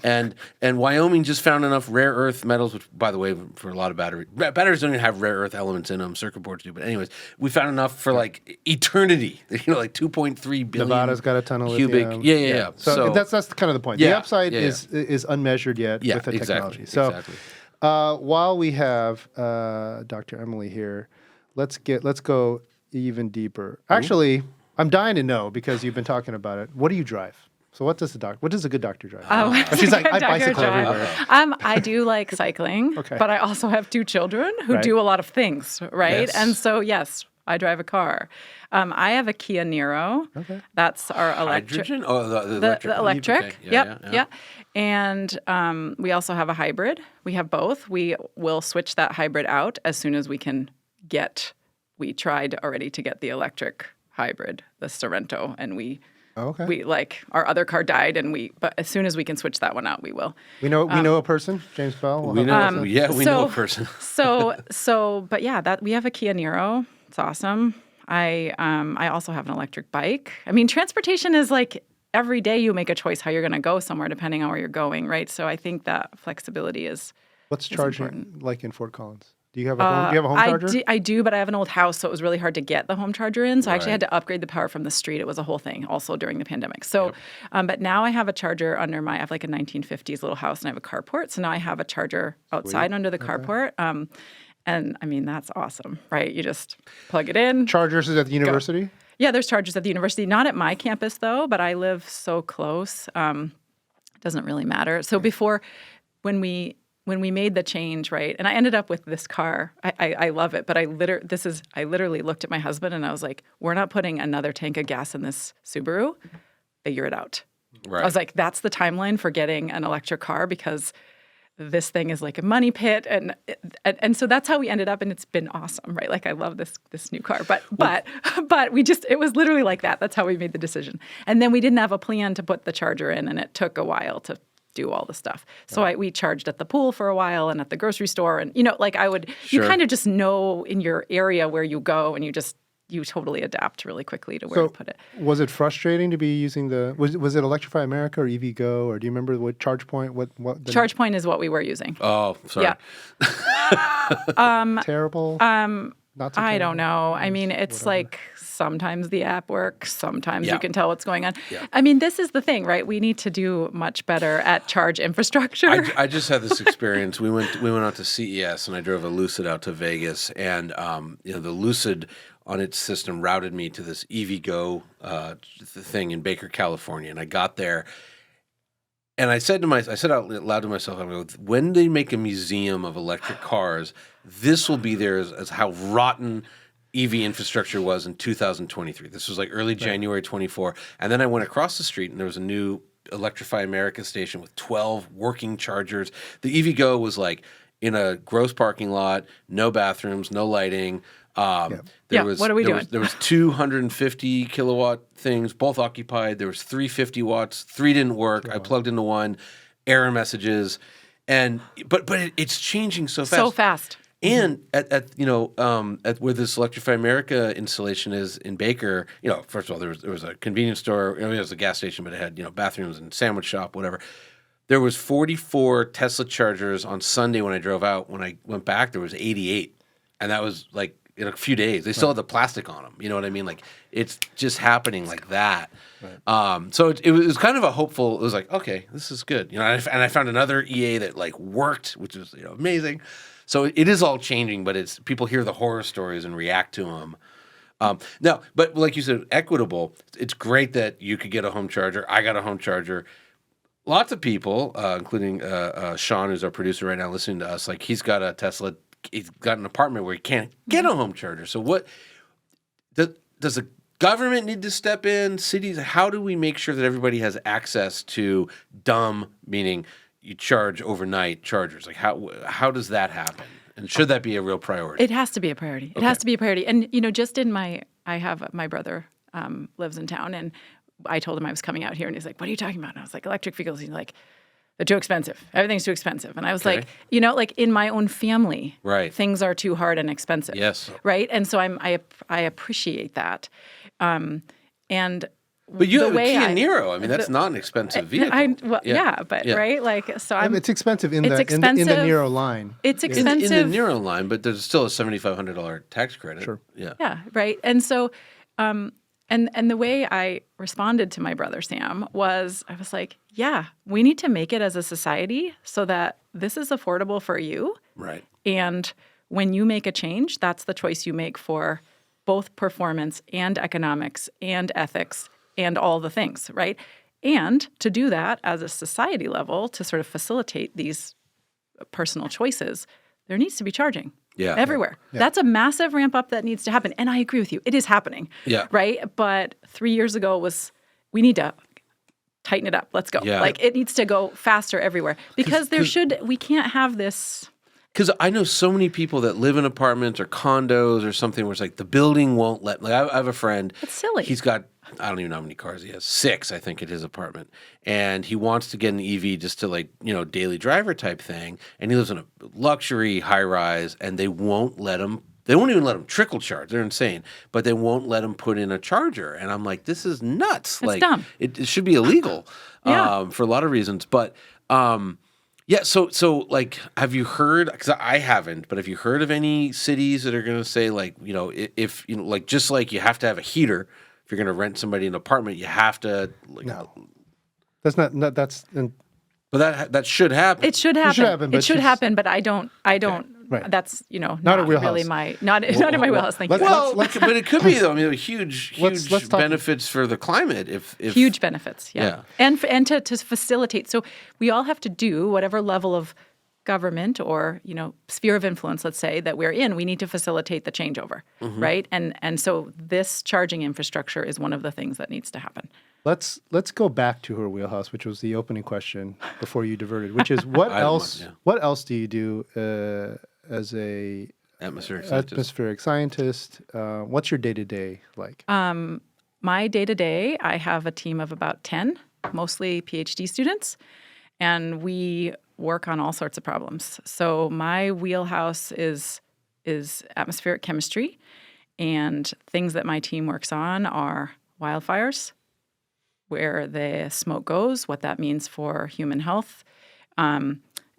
And Wyoming just found enough rare earth metals, which by the way, for a lot of batteries don't even have rare earth elements in them. Circuit boards do. But anyways, we found enough for like eternity. Like 2.3 billion. Nevada's got a ton of cubic. lithium. Yeah. So that's kind of the point. Yeah, The upside yeah. is unmeasured yet with the technology. So Exactly. while we have Dr. Emily here, let's go even deeper. Actually, I'm dying to know because you've been talking about it. What do you drive? So what does a good doctor drive? She's like, I bicycle everywhere. I do like cycling, Okay. but I also have 2 children who Right. do a lot of things, right? Yes. And so, yes, I drive a car. I have a Kia Niro. Okay. That's our electric. Hydrogen? Oh, the electric. The electric. Okay. Yep. Yeah. And we also have a hybrid. We have both. We will switch that hybrid out as soon as we can get. We tried already to get the electric hybrid, the Sorrento, and we like our other car died, but as soon as we can switch that one out, we will. We know a person, James Bell. We know. We know a person. But yeah, that we have a Kia Niro. It's awesome. I also have an electric bike. I mean, transportation is like every day you make a choice how you're going to go somewhere depending on where you're going, right? So I think that flexibility is. What's charging important. like in Fort Collins? Do you have a home charger? I do, but I have an old house, so it was really hard to get the home charger in. So I actually had to upgrade the power from the street. It was a whole thing also during the pandemic. So, but now I have a charger I have like a 1950s little house and I have a carport. So now I have a charger outside under the carport. And I mean, that's awesome, right? You just plug it in. Chargers is at the university? Yeah, there's chargers at the university. Not at my campus though, but I live so close. It doesn't really matter. So before, when we made the change, right, and I ended up with this car. I love it, but I literally looked at my husband and I was like, we're not putting another tank of gas in this Subaru. Figure it out. Right. I was like, that's the timeline for getting an electric car because this thing is like a money pit, and so that's how we ended up, and it's been awesome, right? Like I love this new car, but it was literally like that. That's how we made the decision, and then we didn't have a plan to put the charger in, and it took a while to do all the stuff. So we charged at the pool for a while and at the grocery store, and like you kind of just know in your area where you go, and you totally adapt really quickly to where to put it. Was it frustrating to be using was it Electrify America or EVgo, or do you remember what ChargePoint? What ChargePoint is what we were using. Oh, sorry. Yeah. Terrible. Not so I terrible. don't know. I mean, it's like sometimes the app works, sometimes you can tell what's going on. Yeah. I mean, this is the thing, right? We need to do much better at charge infrastructure. I just had this experience. We went out to CES, and I drove a Lucid out to Vegas, and the Lucid on its system routed me to this EVgo thing in Baker, California, and I got there. And I said out loud to myself, I'm like, when they make a museum of electric cars, this will be there as how rotten EV infrastructure was in 2023. This was like early January 24. And then I went across the street, and there was a new Electrify America station with 12 working chargers. The EVgo was like in a gross parking lot, no bathrooms, no lighting. What are we doing? There was 250 kilowatt things, both occupied. There was 350 watts. 3 didn't work. I plugged into one. Error messages, but it's changing so fast. So fast. And at where this Electrify America installation is in Baker, first of all, there was a convenience store. It was a gas station, but it had bathrooms and sandwich shop, whatever. There was 44 Tesla chargers on Sunday when I drove out. When I went back, there was 88, and that was like in a few days. They still had the plastic on them. You know what I mean? Like it's just happening like that. Right. So it was kind of a hopeful. It was like, okay, this is good. And I found another EA that like worked, which was amazing. So it is all changing, but it's people hear the horror stories and react to them. Now, but like you said, equitable. It's great that you could get a home charger. I got a home charger. Lots of people, including Sean, who's our producer right now, listening to us, like he's got a Tesla. He's got an apartment where he can't get a home charger. So what does the government need to step in? Cities? How do we make sure that everybody has access to dumb, meaning you charge overnight chargers? Like how does that happen? And should that be a real priority? It has to be a priority. It has to be a priority. And just in I have my brother lives in town, and I told him I was coming out here, and he's like, "What are you talking about?" And I was like, "Electric vehicles." He's like, "They're too expensive. Everything's too expensive." And I was like, like in my own family, things are too hard and expensive. Yes. Right. And so I appreciate that. But you have a Kia Niro. I mean, that's not an expensive vehicle. Right? Like, so it's expensive in the Niro line. It's expensive in the Niro line, but there's still a $7,500 tax credit. Sure. Yeah. Yeah. Right. And so, and the way I responded to my brother Sam was, I was like, yeah, we need to make it as a society so that this is affordable for you. Right. And when you make a change, that's the choice you make for both performance and economics and ethics and all the things, right? And to do that as a society level, to sort of facilitate these personal choices, there needs to be charging everywhere. Yeah. That's a massive ramp up that needs to happen. And I agree with you. It is happening, right? But 3 years ago we need to tighten it up. Let's go. Yeah. Like it needs to go faster everywhere because we can't have this. Because I know so many people that live in apartments or condos or something where it's like the building won't let. Like I have a friend. It's silly. He's got, I don't even know how many cars he has. 6, I think, at his apartment. And he wants to get an EV just to daily driver type thing. And he lives in a luxury high rise, and they won't let him. They won't even let him trickle charge. They're insane. But they won't let him put in a charger. And I'm like, this is nuts. It's dumb. It should be illegal for a lot of reasons. But yeah, so like, have you heard? Because I haven't, but have you heard of any cities that are going to say if just like you have to have a heater if you're going to rent somebody an apartment, you have to. No, that's not. That's. But that should happen. It should happen. It should happen. But I don't. Okay. Right. That's not really not in my wheelhouse. Thank you. But it could be though. I mean, huge benefits for the climate. If huge benefits, and to facilitate. So we all have to do whatever level of government or sphere of influence, let's say, that we're in. We need to facilitate the changeover, right? And so this charging infrastructure is one of the things that needs to happen. Let's go back to her wheelhouse, which was the opening question before you diverted, which is what else? What else do you do as a atmospheric scientist? What's your day-to-day like? My day-to-day, I have a team of about 10, mostly PhD students, and we work on all sorts of problems. So my wheelhouse is atmospheric chemistry, and things that my team works on are wildfires, where the smoke goes, what that means for human health.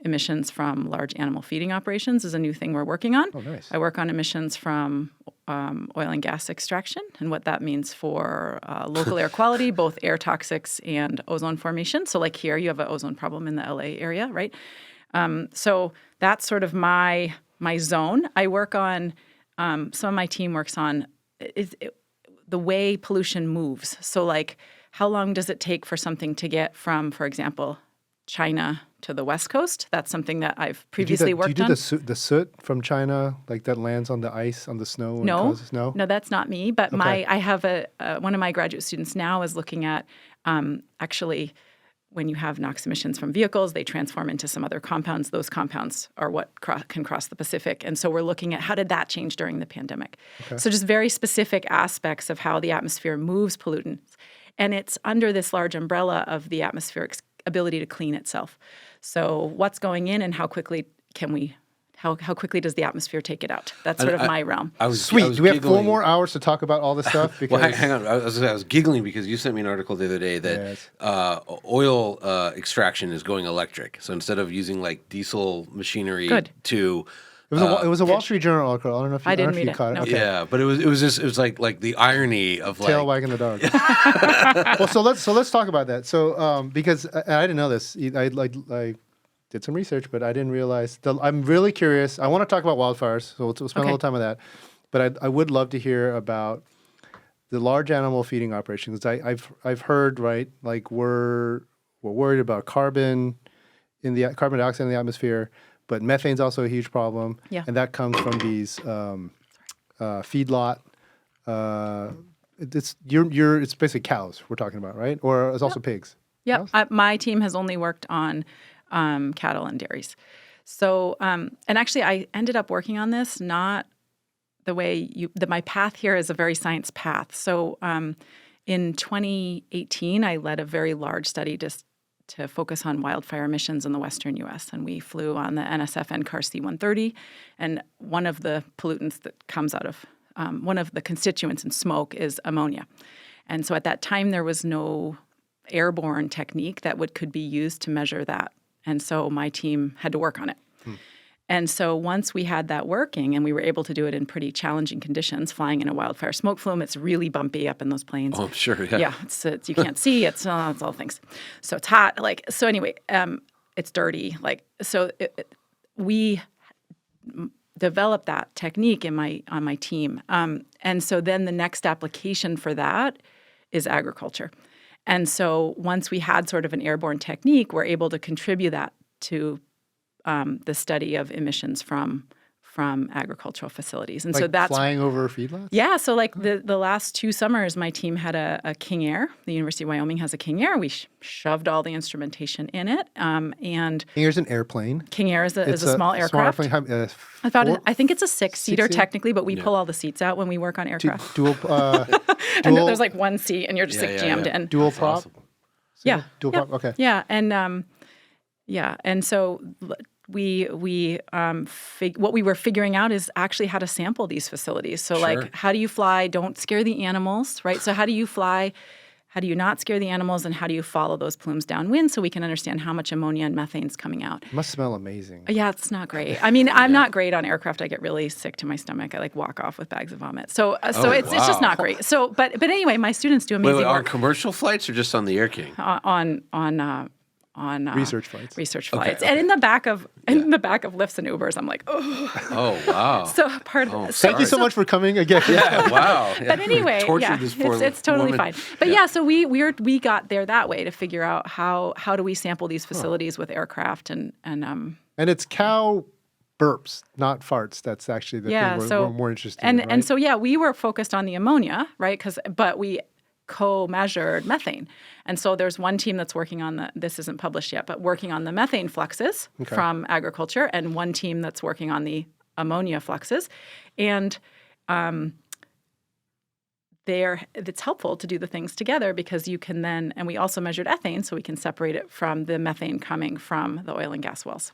Emissions from large animal feeding operations is a new thing we're working on. Oh, nice. I work on emissions from oil and gas extraction and what that means for local air quality, both air toxics and ozone formation. So like here, you have an ozone problem in the LA area, right? So that's sort of my zone. I work on, some of my team works on the way pollution moves. So like, how long does it take for something to get from, for example, China to the West Coast? That's something that I've previously worked on. Do you do the soot from China, like that lands on the ice, on the snow? And causes, no, that's not me. But okay. I have one of my graduate students now is looking at actually when you have NOx emissions from vehicles, they transform into some other compounds. Those compounds are what can cross the Pacific. And so we're looking at how did that change during the pandemic. Okay. So just very specific aspects of how the atmosphere moves pollutants. And it's under this large umbrella of the atmospheric's ability to clean itself. So what's going in and how quickly how quickly does the atmosphere take it out? That's sort of my realm. Sweet. Do we have 4 more hours to talk about all this stuff? Because well, hang on. I was giggling because you sent me an article the other day that oil extraction is going electric. So instead of using like diesel machinery to... It was a Wall Street Journal article. I don't know if you caught it. No. Okay. Yeah, but it was like the irony of tail wagging the dog. Well, so let's talk about that. So because I didn't know this, I did some research, but I didn't realize. I'm really curious. I want to talk about wildfires, so we'll spend a little time on that. But I would love to hear about the large animal feeding operations. I've heard like we're worried about carbon dioxide in the atmosphere. But methane's also a huge problem, and that comes from these feedlot. It's basically cows we're talking about, right? Or it's also pigs. Yep. My team has only worked on cattle and dairies. So, and actually, I ended up working on this not the way my path here is a very science path. So, in 2018, I led a very large study to focus on wildfire emissions in the western U.S. And we flew on the NSF NCAR C-130. And one of the pollutants that comes out of, one of the constituents in smoke is ammonia. And so at that time, there was no airborne technique that could be used to measure that. And so my team had to work on it. And so once we had that working and we were able to do it in pretty challenging conditions, flying in a wildfire smoke flume, it's really bumpy up in those plains. Oh, I'm sure, yeah. Yeah, it's you can't see, it's all things. So it's hot, so anyway, it's dirty. We developed that technique on my team. And so then the next application for that is agriculture. And so once we had sort of an airborne technique, we're able to contribute that to the study of emissions from agricultural facilities. And so that's flying over feedlots? Yeah. So the last 2 summers, my team had a King Air. The University of Wyoming has a King Air. We shoved all the instrumentation in it. And King Air's an airplane. King Air is a small aircraft. Small airplane. I think it's a 6-seater technically, but we pull all the seats out when we work on aircraft. And there's like one seat and you're just jammed in. Dual prop? Awesome. Yeah. Dual prop, okay. Yeah. And so what we were figuring out is actually how to sample these facilities. So like, how do you fly? Don't scare the animals, right? So how do you fly? How do you not scare the animals? And how do you follow those plumes downwind so we can understand how much ammonia and methane is coming out? It must smell amazing. Yeah, it's not great. I mean, I'm not great on aircraft. I get really sick to my stomach. I walk off with bags of vomit. So it's just not great. So, but anyway, my students do amazing work. On commercial flights or just on the Air King? On research flights. Okay. And in the back of Lyfts and Ubers, I'm like, oh wow. So thank you so much for coming again. Yeah, wow. Yeah. But anyway, it's totally fine. But so we got there that way to figure out how do we sample these facilities with aircraft and it's cow burps, not farts. That's actually the thing we're more interested in. Right? And so we were focused on the ammonia, right? But we co-measured methane. And so there's one team that's working on this isn't published yet, but working on the methane fluxes from agriculture, and one team that's working on the ammonia fluxes. And it's helpful to do the things together because you can then, and we also measured ethane, so we can separate it from the methane coming from the oil and gas wells.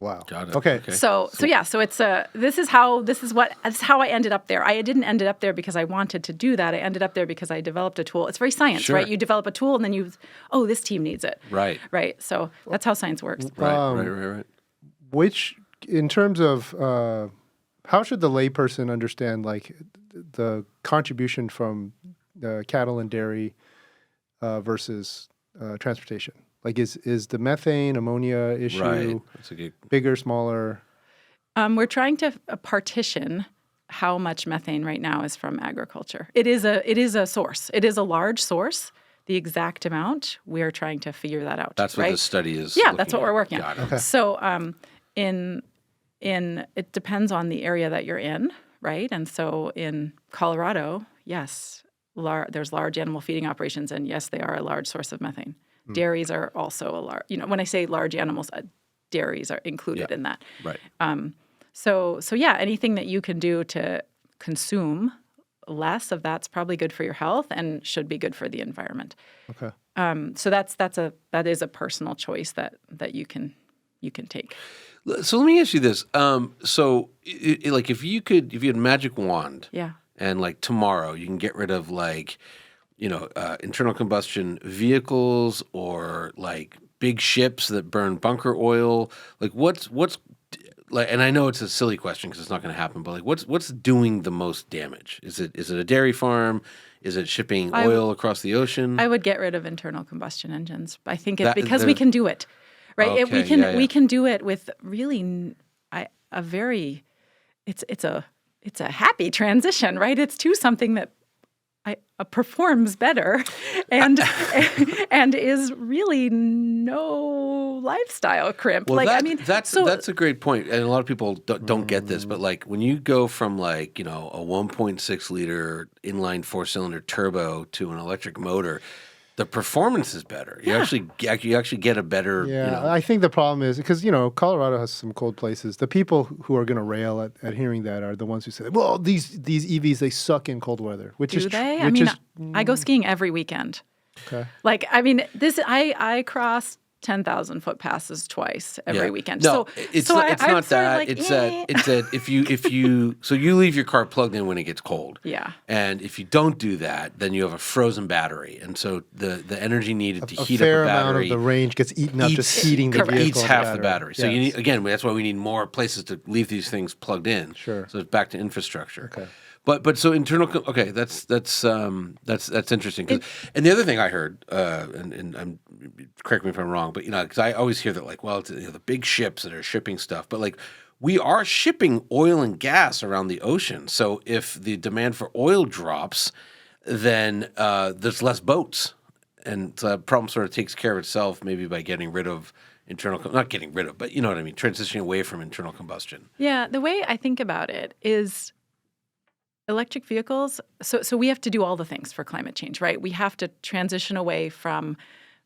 Wow. Got it. Okay. So it's this is how I ended up there. I didn't end up there because I wanted to do that. I ended up there because I developed a tool. It's very science, right? You develop a tool and then this team needs it. Right. Right. So that's how science works. Right. Which, in terms of how should the layperson understand like the contribution from cattle and dairy versus transportation? Like, is the methane, ammonia issue bigger, smaller? We're trying to partition how much methane right now is from agriculture. It is a source. It is a large source. The exact amount, we're trying to figure that out. That's what the study is. Yeah, that's what we're working on. Okay. So it depends on the area that you're in, right? And so in Colorado, yes, there's large animal feeding operations, and yes, they are a large source of methane. Dairies are also a large, when I say large animals, dairies are included in that. Right. So anything that you can do to consume less of that's probably good for your health and should be good for the environment. Okay. So that is a personal choice that you can take. So let me ask you this. Like if you had a magic wand, and like tomorrow you can get rid of like, internal combustion vehicles or like big ships that burn bunker oil. Like what's like, and I know it's a silly question because it's not going to happen, but like what's doing the most damage? Is it a dairy farm? Is it shipping oil across the ocean? I would get rid of internal combustion engines. I think it's because we can do it, right? Okay, we can do it with really it's a happy transition, right? It's to something that performs better and is really no lifestyle crimp. Well, that's a great point, and a lot of people don't get this, but like when you go from like a 1.6 liter inline 4-cylinder turbo to an electric motor, the performance is better. You actually get a better. Yeah, I think the problem is because Colorado has some cold places. The people who are going to rail at hearing that are the ones who say, "Well, these EVs they suck in cold weather." Do they? I go skiing every weekend. Okay. Like I crossed 10,000 foot passes twice every weekend. No, it's not that. Like, it's that if you so you leave your car plugged in when it gets cold. Yeah. And if you don't do that, then you have a frozen battery, and so the energy needed to heat up a fair battery. amount of the range gets eaten up just heating the vehicle. Eats half the battery. So yes. that's why we need more places to leave these things plugged in. Sure. So it's back to infrastructure. Okay. But so internal. Okay, that's interesting. And the other thing I heard, and I'm correct me if I'm wrong, but because I always hear that like, well, it's, the big ships that are shipping stuff, but like we are shipping oil and gas around the ocean. So if the demand for oil drops, then there's less boats, and the problem sort of takes care of itself maybe by getting rid of not getting rid of, but you know what I mean, transitioning away from internal combustion. Yeah, the way I think about it is electric vehicles, so we have to do all the things for climate change, right? We have to transition away from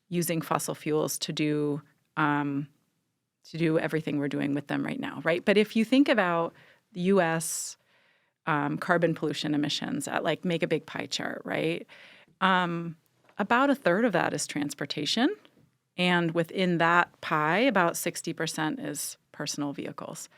using fossil fuels to do everything we're doing with them right now, right? But if you think about the U.S. Carbon pollution emissions make a big pie chart, right? About a third of that is transportation, and within that pie, about 60% is personal vehicles.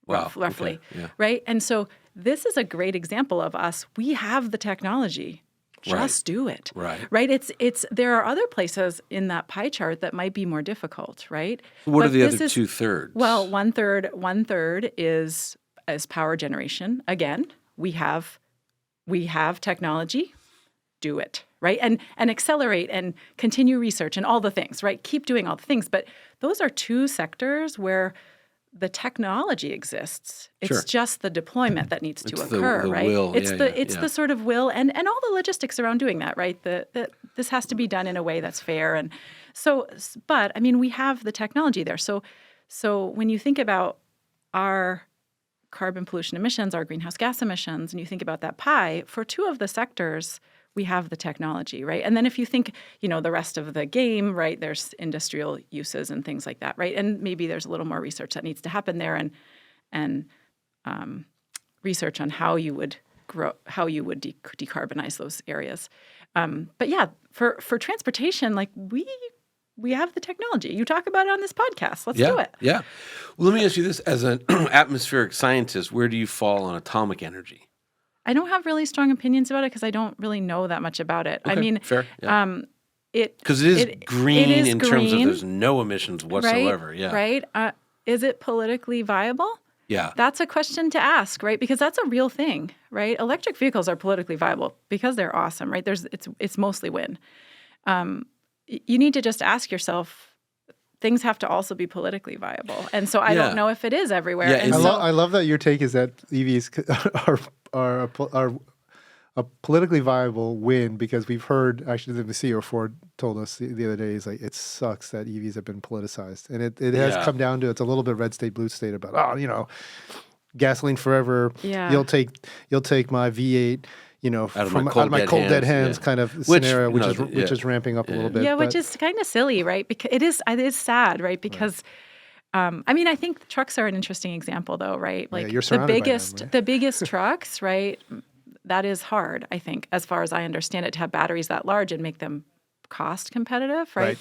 Wow. Roughly, okay. Yeah. right? And so this is a great example of us. We have the technology. Just do it. Right. It's there are other places in that pie chart that might be more difficult, right? What are the other 2/3? Well, one third is power generation. Again, we have technology. Do it, right? And accelerate and continue research and all the things, right? Keep doing all the things. But those are two sectors where the technology exists. It's just the deployment that needs to occur, the right? Will. It's the sort of will and all the logistics around doing that, right? This has to be done in a way that's fair. And so, but I mean, we have the technology there. So when you think about our carbon pollution emissions, our greenhouse gas emissions, and you think about that pie, for two of the sectors, we have the technology, right? And then if you think, the rest of the game, right, there's industrial uses and things like that, right? And maybe there's a little more research that needs to happen there and research on how you would decarbonize those areas. But yeah, for transportation, like we have the technology. You talk about it on this podcast. Let's do it. Yeah. Well, let me ask you this. As an atmospheric scientist, where do you fall on atomic energy? I don't have really strong opinions about it because I don't really know that much about it. Okay, I mean, fair. Yeah. Because it is green in terms of green, there's no emissions whatsoever. Right, yeah. Right. Is it politically viable? Yeah. That's a question to ask, right? Because that's a real thing, right? Electric vehicles are politically viable because they're awesome, right? It's mostly wind. You need to just ask yourself, things have to also be politically viable. And so I don't know if it is everywhere. Yeah, and I love that your take is that EVs are a politically viable win, because we've heard, actually the CEO Ford told us the other day, is like, it sucks that EVs have been politicized. And it has come down to, it's a little bit red state, blue state about, gasoline forever. Yeah. You'll take my V8, out of from my cold dead hands kind of scenario, which is ramping up a little bit. Yeah, which is kind of silly, right? Because it is sad, right? Because I think trucks are an interesting example, though, right? Like you're surrounded by them, right? The biggest trucks, right? That is hard, I think, as far as I understand it, to have batteries that large and make them cost competitive, right?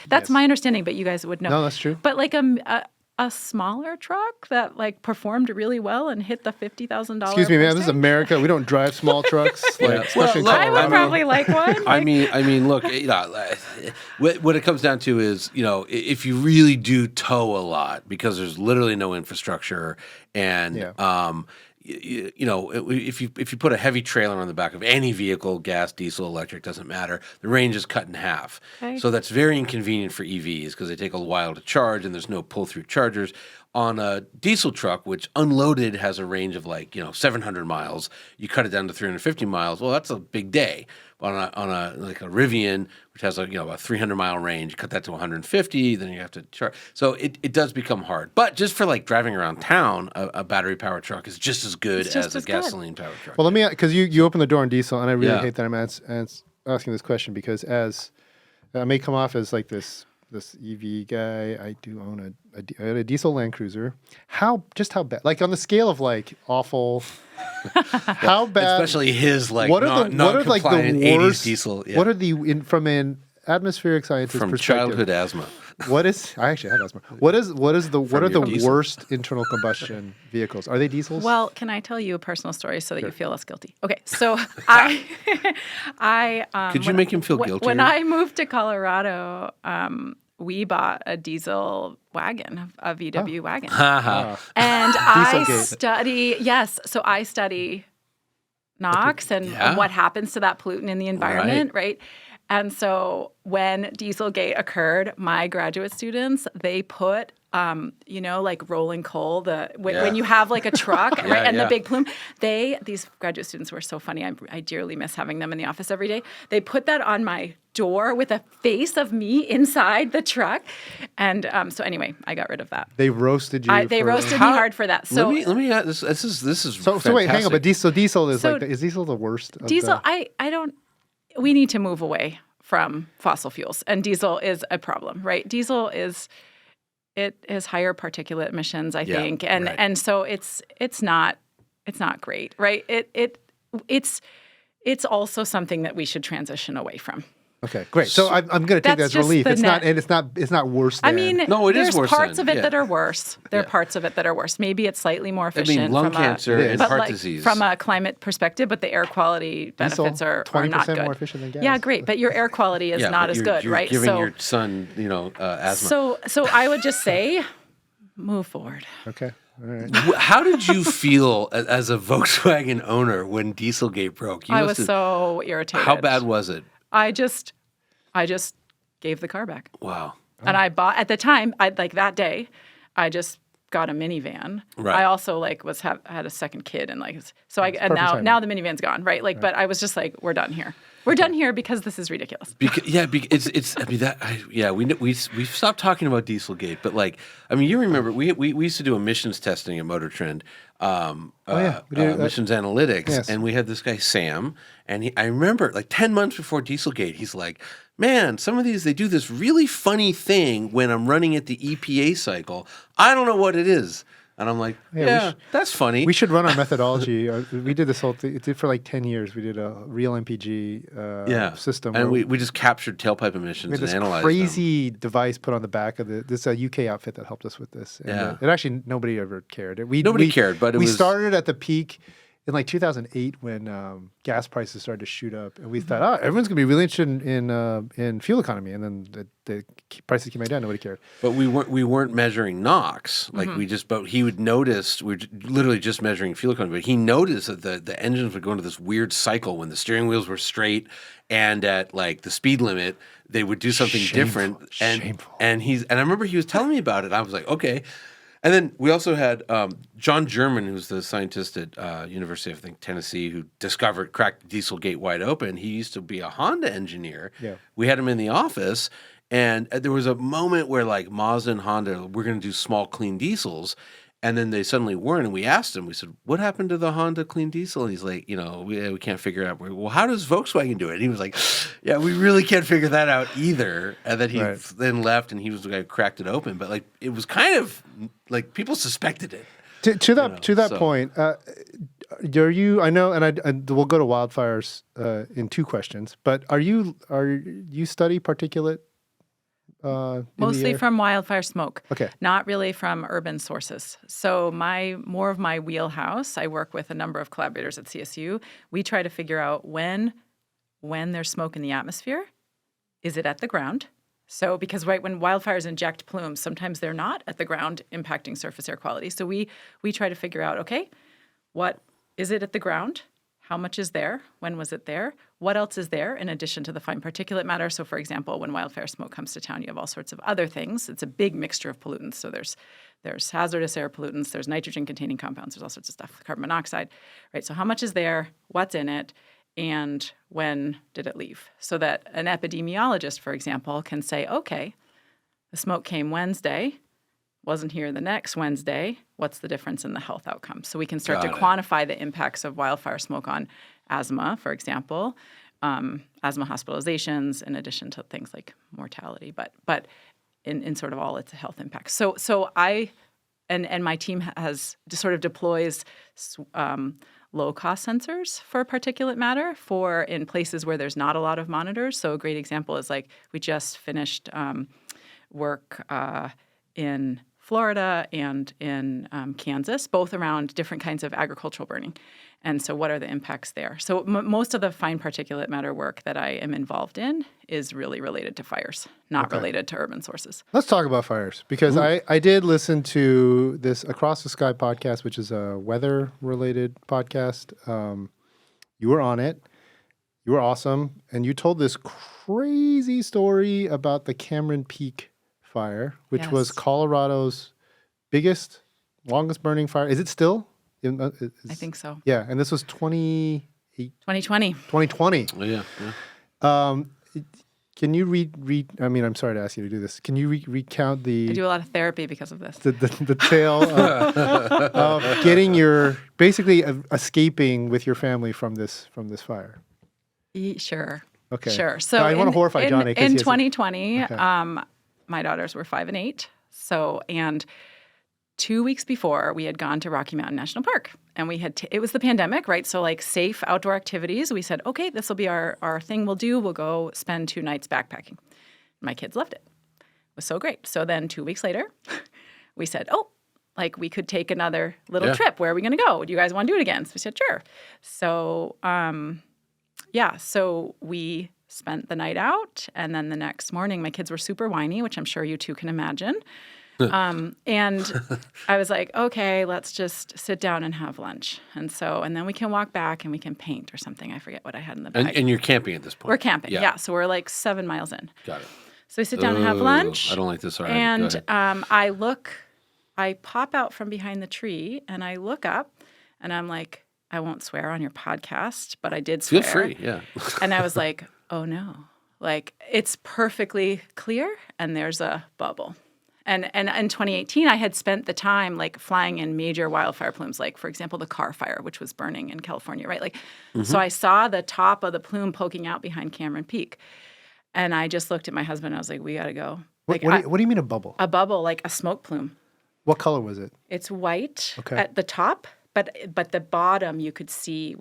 That's my understanding, but you guys would know. No, that's true. But like a smaller truck that like performed really well and hit the $50,000. Excuse me, man. This is America. We don't drive small trucks. Especially in I would Colorado. probably like one. I mean, look, what it comes down to is, if you really do tow a lot because there's literally no infrastructure, and if you put a heavy trailer on the back of any vehicle, gas, diesel, electric, doesn't matter, the range is cut in half. Okay. So that's very inconvenient for EVs because they take a while to charge and there's no pull-through chargers. On a diesel truck, which unloaded has a range of 700 miles, you cut it down to 350 miles. Well, that's a big day. On a Rivian, which has a 300-mile range, you cut that to 150, then you have to charge. So it does become hard. But just for driving around town, a battery-powered truck is just as good as a gasoline-powered truck. Well, let me, because you opened the door on diesel, and I really hate that I'm asking this question, because I may come off as like this EV guy. I do own a diesel Land Cruiser. How bad? Like on the scale of awful. How bad? Especially his what are the non-compliant 80s diesel. Yeah. What are from an atmospheric scientist from perspective? Childhood asthma. I actually have asthma. What are the worst internal combustion vehicles? Are they diesels? Well, can I tell you a personal story so that you feel less guilty? Okay, so I could you make him feel guilty? When I moved to Colorado, we bought a diesel wagon, a VW wagon, and I study NOx and what happens to that pollutant in the environment, right? And so when Dieselgate occurred, my graduate students, they put, rolling coal, when you have a truck, right, and the big plume, these graduate students were so funny. I dearly miss having them in the office every day. They put that on my door with a face of me inside the truck. And so anyway, I got rid of that. They roasted you. They roasted me hard for that. So let me add, this is so wait, hang on, but diesel is is diesel the worst? Diesel, I don't. We need to move away from fossil fuels, and diesel is a problem, right? Diesel is higher particulate emissions, I think, and so it's not great, right? It's also something that we should transition away from. Okay, great. So I'm going to take that as relief. It's not worse than. I mean, no, it is worse. There's parts of it that are worse. There are parts of it that are worse. Maybe it's slightly more efficient. Lung cancer and heart disease from a climate perspective, but the air quality benefits are not good. 20% more efficient than gas. Yeah, great, but your air quality is not as good, you're right? Giving your son, asthma. So I would just say, move forward. Okay. All right. How did you feel as a Volkswagen owner when Dieselgate broke? I was so irritated. How bad was it? I just gave the car back. Wow. And I bought, at the time, that day, I just got a minivan, Right. I also like had a second kid and like so and perfect timing. now the minivan's gone, right? Like, but I was just like, we're done here. We're done here because this is ridiculous. It's. I mean, we've stopped talking about Dieselgate, but like, I mean, you remember we used to do emissions testing at MotorTrend, We did, emissions analytics, yes. and we had this guy Sam, and I remember like 10 months before Dieselgate, he's like, man, some of these they do this really funny thing when I'm running at the EPA cycle. I don't know what it is. And I'm like, that's funny. We should run our methodology. We did this whole thing. It did for like 10 years. We did a real MPG system. And where we just captured tailpipe emissions we had and this analyzed crazy device put on the back of this UK outfit that helped us with this. And it actually, nobody ever cared. Nobody cared, but we started at the peak in like 2008 when gas prices started to shoot up, and we thought, everyone's gonna be really interested in fuel economy, and then the prices came down. Nobody cared. But we weren't measuring NOx. Like but he would notice we were literally just measuring fuel economy. But he noticed that the engines would go into this weird cycle when the steering wheels were straight and at like the speed limit, they would do something different. Shameful. And I remember he was telling me about it. I was like, okay. And then we also had John German, who's the scientist at University of Tennessee, who cracked Dieselgate wide open. He used to be a Honda engineer. Yeah. We had him in the office, and there was a moment where like Mazda and Honda were going to do small clean diesels, and then they suddenly weren't. And we asked him, we said, "What happened to the Honda clean diesel?" And he's like, we can't figure it out. Well, how does Volkswagen do it? And he was like, yeah, we really can't figure that out either. And then he then left, and he was the guy who cracked it open. But like, it was kind of like people suspected it. To that point, are you? I know, and we'll go to wildfires in two questions. But are you study particulate? Mostly from wildfire smoke. Okay. Not really from urban sources. So more of my wheelhouse, I work with a number of collaborators at CSU. We try to figure out when there's smoke in the atmosphere, is it at the ground? So because when wildfires inject plumes, sometimes they're not at the ground impacting surface air quality. So we try to figure out, okay, what is it at the ground? How much is there? When was it there? What else is there in addition to the fine particulate matter? So, for example, when wildfire smoke comes to town, you have all sorts of other things. It's a big mixture of pollutants. So there's hazardous air pollutants, there's nitrogen-containing compounds, there's all sorts of stuff, carbon monoxide, right? So how much is there? What's in it? And when did it leave? So that an epidemiologist, for example, can say, okay, the smoke came Wednesday, wasn't here the next Wednesday. What's the difference in the health outcomes? So we can start to quantify the impacts of wildfire smoke on asthma, for example, asthma hospitalizations, in addition to things like mortality. But in sort of all its health impacts. So I and my team has sort of deploys low-cost sensors for particulate matter in places where there's not a lot of monitors. So a great example is like we just finished work in Florida and in Kansas, both around different kinds of agricultural burning. And so what are the impacts there? So most of the fine particulate matter work that I am involved in is really related to fires, not related to urban sources. Let's talk about fires, because I did listen to this Across the Sky podcast, which is a weather-related podcast. You were on it. You were awesome. And you told this crazy story about the Cameron Peak fire, which was Colorado's biggest, longest burning fire. Is it still? I think so. Yeah, and this was 2020. 2020. Oh, yeah. Can you read? I mean, I'm sorry to ask you to do this. Can you recount the? I do a lot of therapy because of this. The tale of getting basically escaping with your family from this fire. Sure. Okay. Sure. So I want to horrify Jonny. In 2020, my daughters were 5 and 8. And 2 weeks before, we had gone to Rocky Mountain National Park, and we had it was the pandemic, right? So like safe outdoor activities. We said, okay, this will be our thing. We'll do. We'll go spend 2 nights backpacking. My kids loved it. It was so great. So then 2 weeks later, we said, we could take another little trip. Where are we going to go? Do you guys want to do it again? So we said, sure. So so we spent the night out, and then the next morning, my kids were super whiny, which I'm sure you two can imagine. And I was like, okay, let's just sit down and have lunch. And then we can walk back and we can paint or something. I forget what I had in the bag. And you're camping at this point? We're camping, yeah. So we're like 7 miles in. Got it. So we sit down and have lunch. I don't like this already. And I look I pop out from behind the tree and I look up and I'm like, I won't swear on your podcast, but I did swear. Feel free, yeah. And I was like, oh no. Like, it's perfectly clear and there's a bubble. And in 2018, I had spent the time like flying in major wildfire plumes, like, for example, the Carr Fire, which was burning in California, right? Like, so I saw the top of the plume poking out behind Cameron Peak. And I just looked at my husband and I was like, we got to go. What do you mean a bubble? A bubble, like a smoke plume. What color was it? It's white Okay. at the top, but the bottom you could see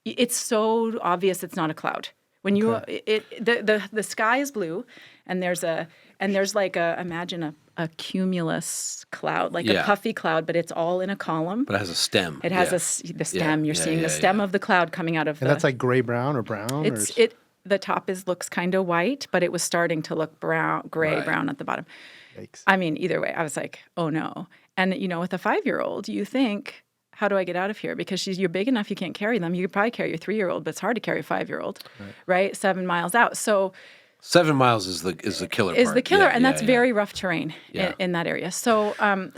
it's so obvious it's not a cloud. When you the sky is blue, and there's like imagine a cumulus cloud, like a puffy cloud, but it's all in a column. But it has a stem. It has the stem. You're seeing the stem of the cloud coming out of And that's like gray brown or brown. The top looks kind of white, but it was starting to look gray brown at the bottom. Yikes. I mean, either way, I was like, oh no. And with a 5-year-old, you think, how do I get out of here? Because you're big enough, you can't carry them. You could probably carry your 3-year-old, but it's hard to carry a 5-year-old, right? 7 miles out. So 7 miles is the killer part. Is the killer, and that's very rough terrain in that area. So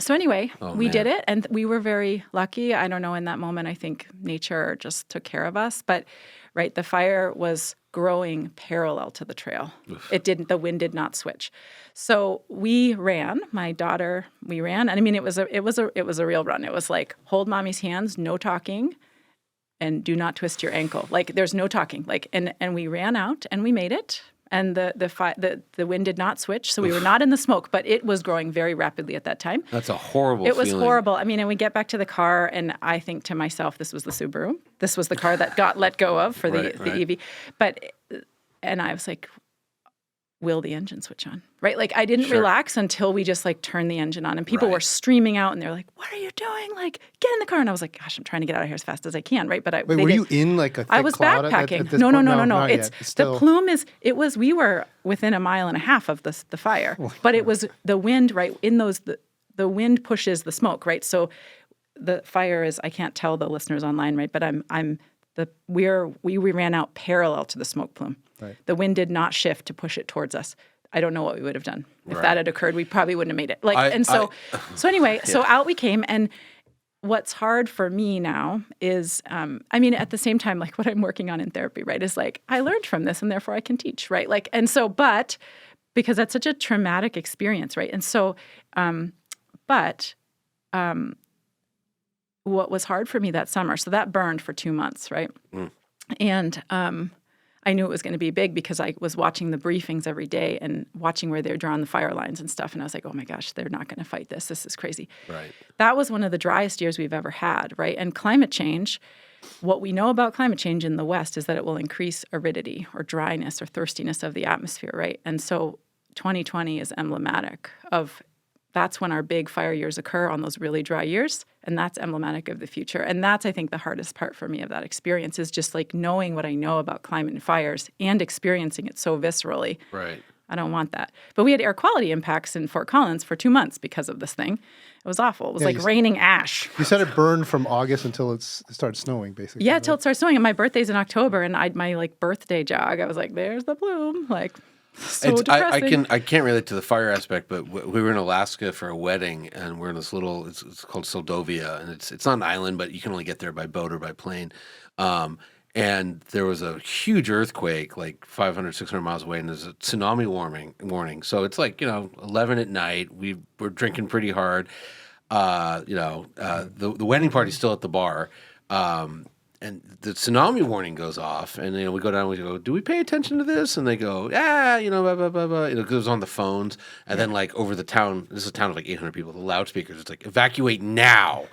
anyway, we did it, and we were very lucky. I don't know, in that moment, I think nature just took care of us. But the fire was growing parallel to the trail. Oof. The wind did not switch. So we ran, my daughter, and I mean, it was a real run. It was like, hold mommy's hands, no talking, and do not twist your ankle. Like, there's no talking. Like, and we ran out and we made it. And the wind did not switch, so we were not in the smoke, but it was growing very rapidly at that time. That's a horrible feeling. It was horrible. I mean, and we get back to the car, and I think to myself, this was the Subaru. This was the car that got let go of for the EV. And I was like, will the engine switch on? Right? Like, I didn't relax until we just turned the engine on, and people were streaming out, and they're like, what are you doing? Like, get in the car. And I was like, gosh, I'm trying to get out of here as fast as I can, right? But were you in like a thick I was cloud backpacking. At this No. point? It's the plume we were within 1.5 miles of the fire, but it was the wind, right? In those, the wind pushes the smoke, right? So the fire is, I can't tell the listeners online, right? But we ran out parallel to the smoke plume. Right. The wind did not shift to push it towards us. I don't know what we would have done. If that had occurred, we probably wouldn't have made it. So anyway, so out we came. And what's hard for me now is, I mean, at the same time, like what I'm working on in therapy, right, is like, I learned from this and therefore I can teach, right? Like, and so, but because that's such a traumatic experience, right? And so, what was hard for me that summer, so that burned for 2 months, right? Mm. And I knew it was going to be big because I was watching the briefings every day and watching where they're drawing the fire lines and stuff. And I was like, oh my gosh, they're not going to fight this. This is crazy. Right. That was one of the driest years we've ever had, right? And climate change, what we know about climate change in the West is that it will increase aridity or dryness or thirstiness of the atmosphere, right? And so 2020 is emblematic of that's when our big fire years occur, on those really dry years, and that's emblematic of the future. And that's, I think, the hardest part for me of that experience is just like knowing what I know about climate and fires and experiencing it so viscerally. Right. I don't want that. But we had air quality impacts in Fort Collins for 2 months because of this thing. It was awful. It was like raining ash. You said it burned from August until it started snowing, basically. Yeah, until it started snowing. And my birthday's in October, and my birthday jog, I was like, there's the plume. Like, so depressing. I can't relate to the fire aspect, but we were in Alaska for a wedding, and we're in this little, it's called Soldovia, and it's not an island, but you can only get there by boat or by plane. And there was a huge earthquake, like 500, 600 miles away, and there's a tsunami warning. So it's like, 11 at night. We were drinking pretty hard. The wedding party's still at the bar. And the tsunami warning goes off, and we go down. We go, do we pay attention to this? And they go, blah blah blah blah. It goes on the phones, and then like over the town. This is a town of like 800 people. The loudspeakers, it's like evacuate now.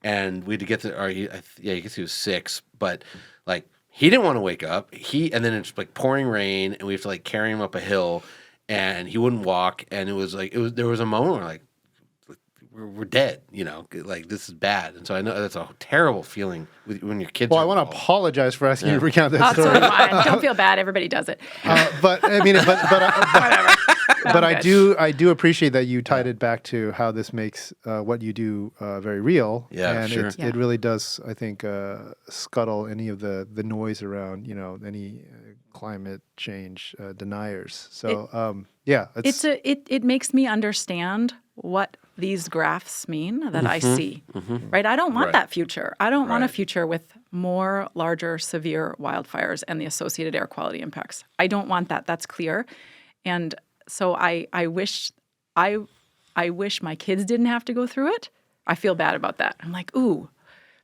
And we had to get to I guess he was 6, but like he didn't want to wake up. And then it's like pouring rain, and we have to like carry him up a hill, and he wouldn't walk. And there was a moment where like we're dead, like this is bad. And so I know that's a terrible feling when your kids. Well, I want to apologize for asking you to recount that story. Totally fine. Don't feel bad. Everybody does it. But I mean, Whatever. But I do appreciate that you tied it back to how this makes what you do very real. Yeah, and sure. It really does, I think, scuttle any of the noise around any climate change deniers. So it makes me understand what these graphs mean that I see, right? I don't want that future. I don't want a future with more larger, severe wildfires and the associated air quality impacts. I don't want that. That's clear. And so I wish my kids didn't have to go through it. I feel bad about that. I'm like, ooh,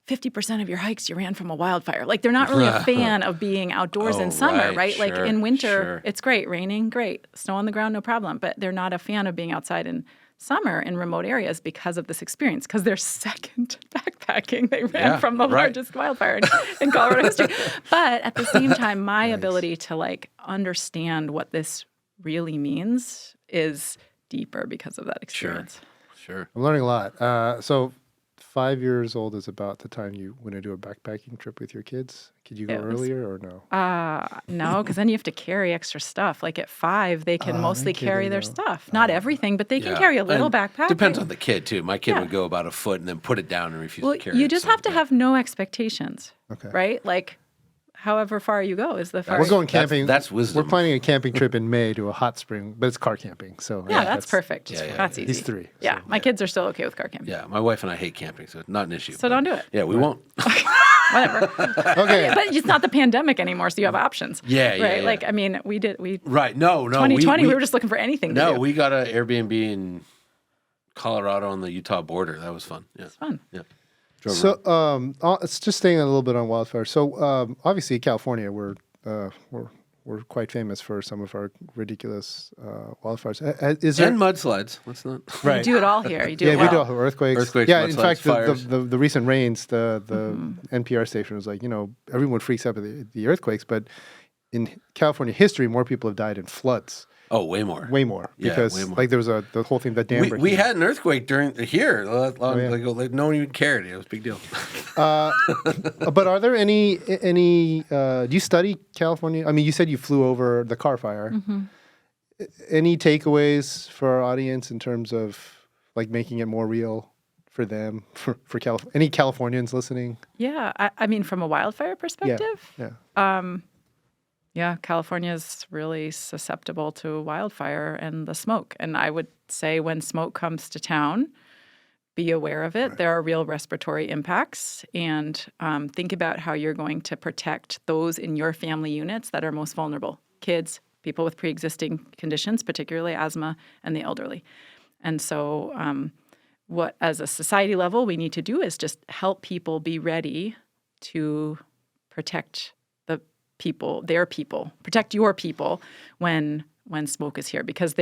50% of your hikes you ran from a wildfire. Like they're not really a fan of being outdoors in summer, right? Like in winter, it's great. Raining, great. Snow on the ground, no problem. But they're not a fan of being outside in summer in remote areas because of this experience, because they're second backpacking. They ran from the largest wildfire in Colorado history. But at the same time, my ability to like understand what this really means is deeper because of that experience. Sure. I'm learning a lot. So 5 years old is about the time you want to do a backpacking trip with your kids. Could you go earlier or no? No, because then you have to carry extra stuff. Like at 5, they can mostly carry their stuff. Not everything, but they can carry a little backpack. Depends on the kid, too. My kid would go about a foot and then put it down and refuse to carry it. You just have to have no expectations, right? Like however far you go is the farthest. We're going camping. That's wisdom. We're planning a camping trip in May to a hot spring, but it's car camping. So that's perfect. That's easy. He's 3. Yeah, my kids are still okay with car camping. Yeah, my wife and I hate camping, so it's not an issue. So don't do it. Yeah, we won't. Whatever. Okay. But it's not the pandemic anymore, so you have options. Right? Like, I mean, Right, no. 2020, we were just looking for anything to do. No, we got an Airbnb in Colorado on the Utah border. That was fun. Yeah. It's fun. Yeah. So it's just staying a little bit on wildfire. So obviously California, we're quite famous for some of our ridiculous wildfires. Is there And mudslides. Let's not. right? You do it all here. You do it we well. do earthquakes. Yeah, in mudslides, fact, fires. the recent rains, the NPR station was like, everyone freaks out at the earthquakes, but in California history, more people have died in floods. Oh, way more. Way more. Yeah, Because way more. like there was the whole thing that dam breaking. We had an earthquake here. Like, no one even cared. It was a big deal. But are there any do you study California? I mean, you said you flew over the car fire. Any takeaways for our audience in terms of like making it more real for them, for any Californians listening? Yeah. I mean, from a wildfire perspective, California is really susceptible to wildfire and the smoke. And I would say when smoke comes to town, be aware of it. Right. There are real respiratory impacts. And think about how you're going to protect those in your family units that are most vulnerable. Kids, people with pre-existing conditions, particularly asthma, and the elderly. And so what, as a society level, we need to do is just help people be ready to protect protect your people when smoke is here, because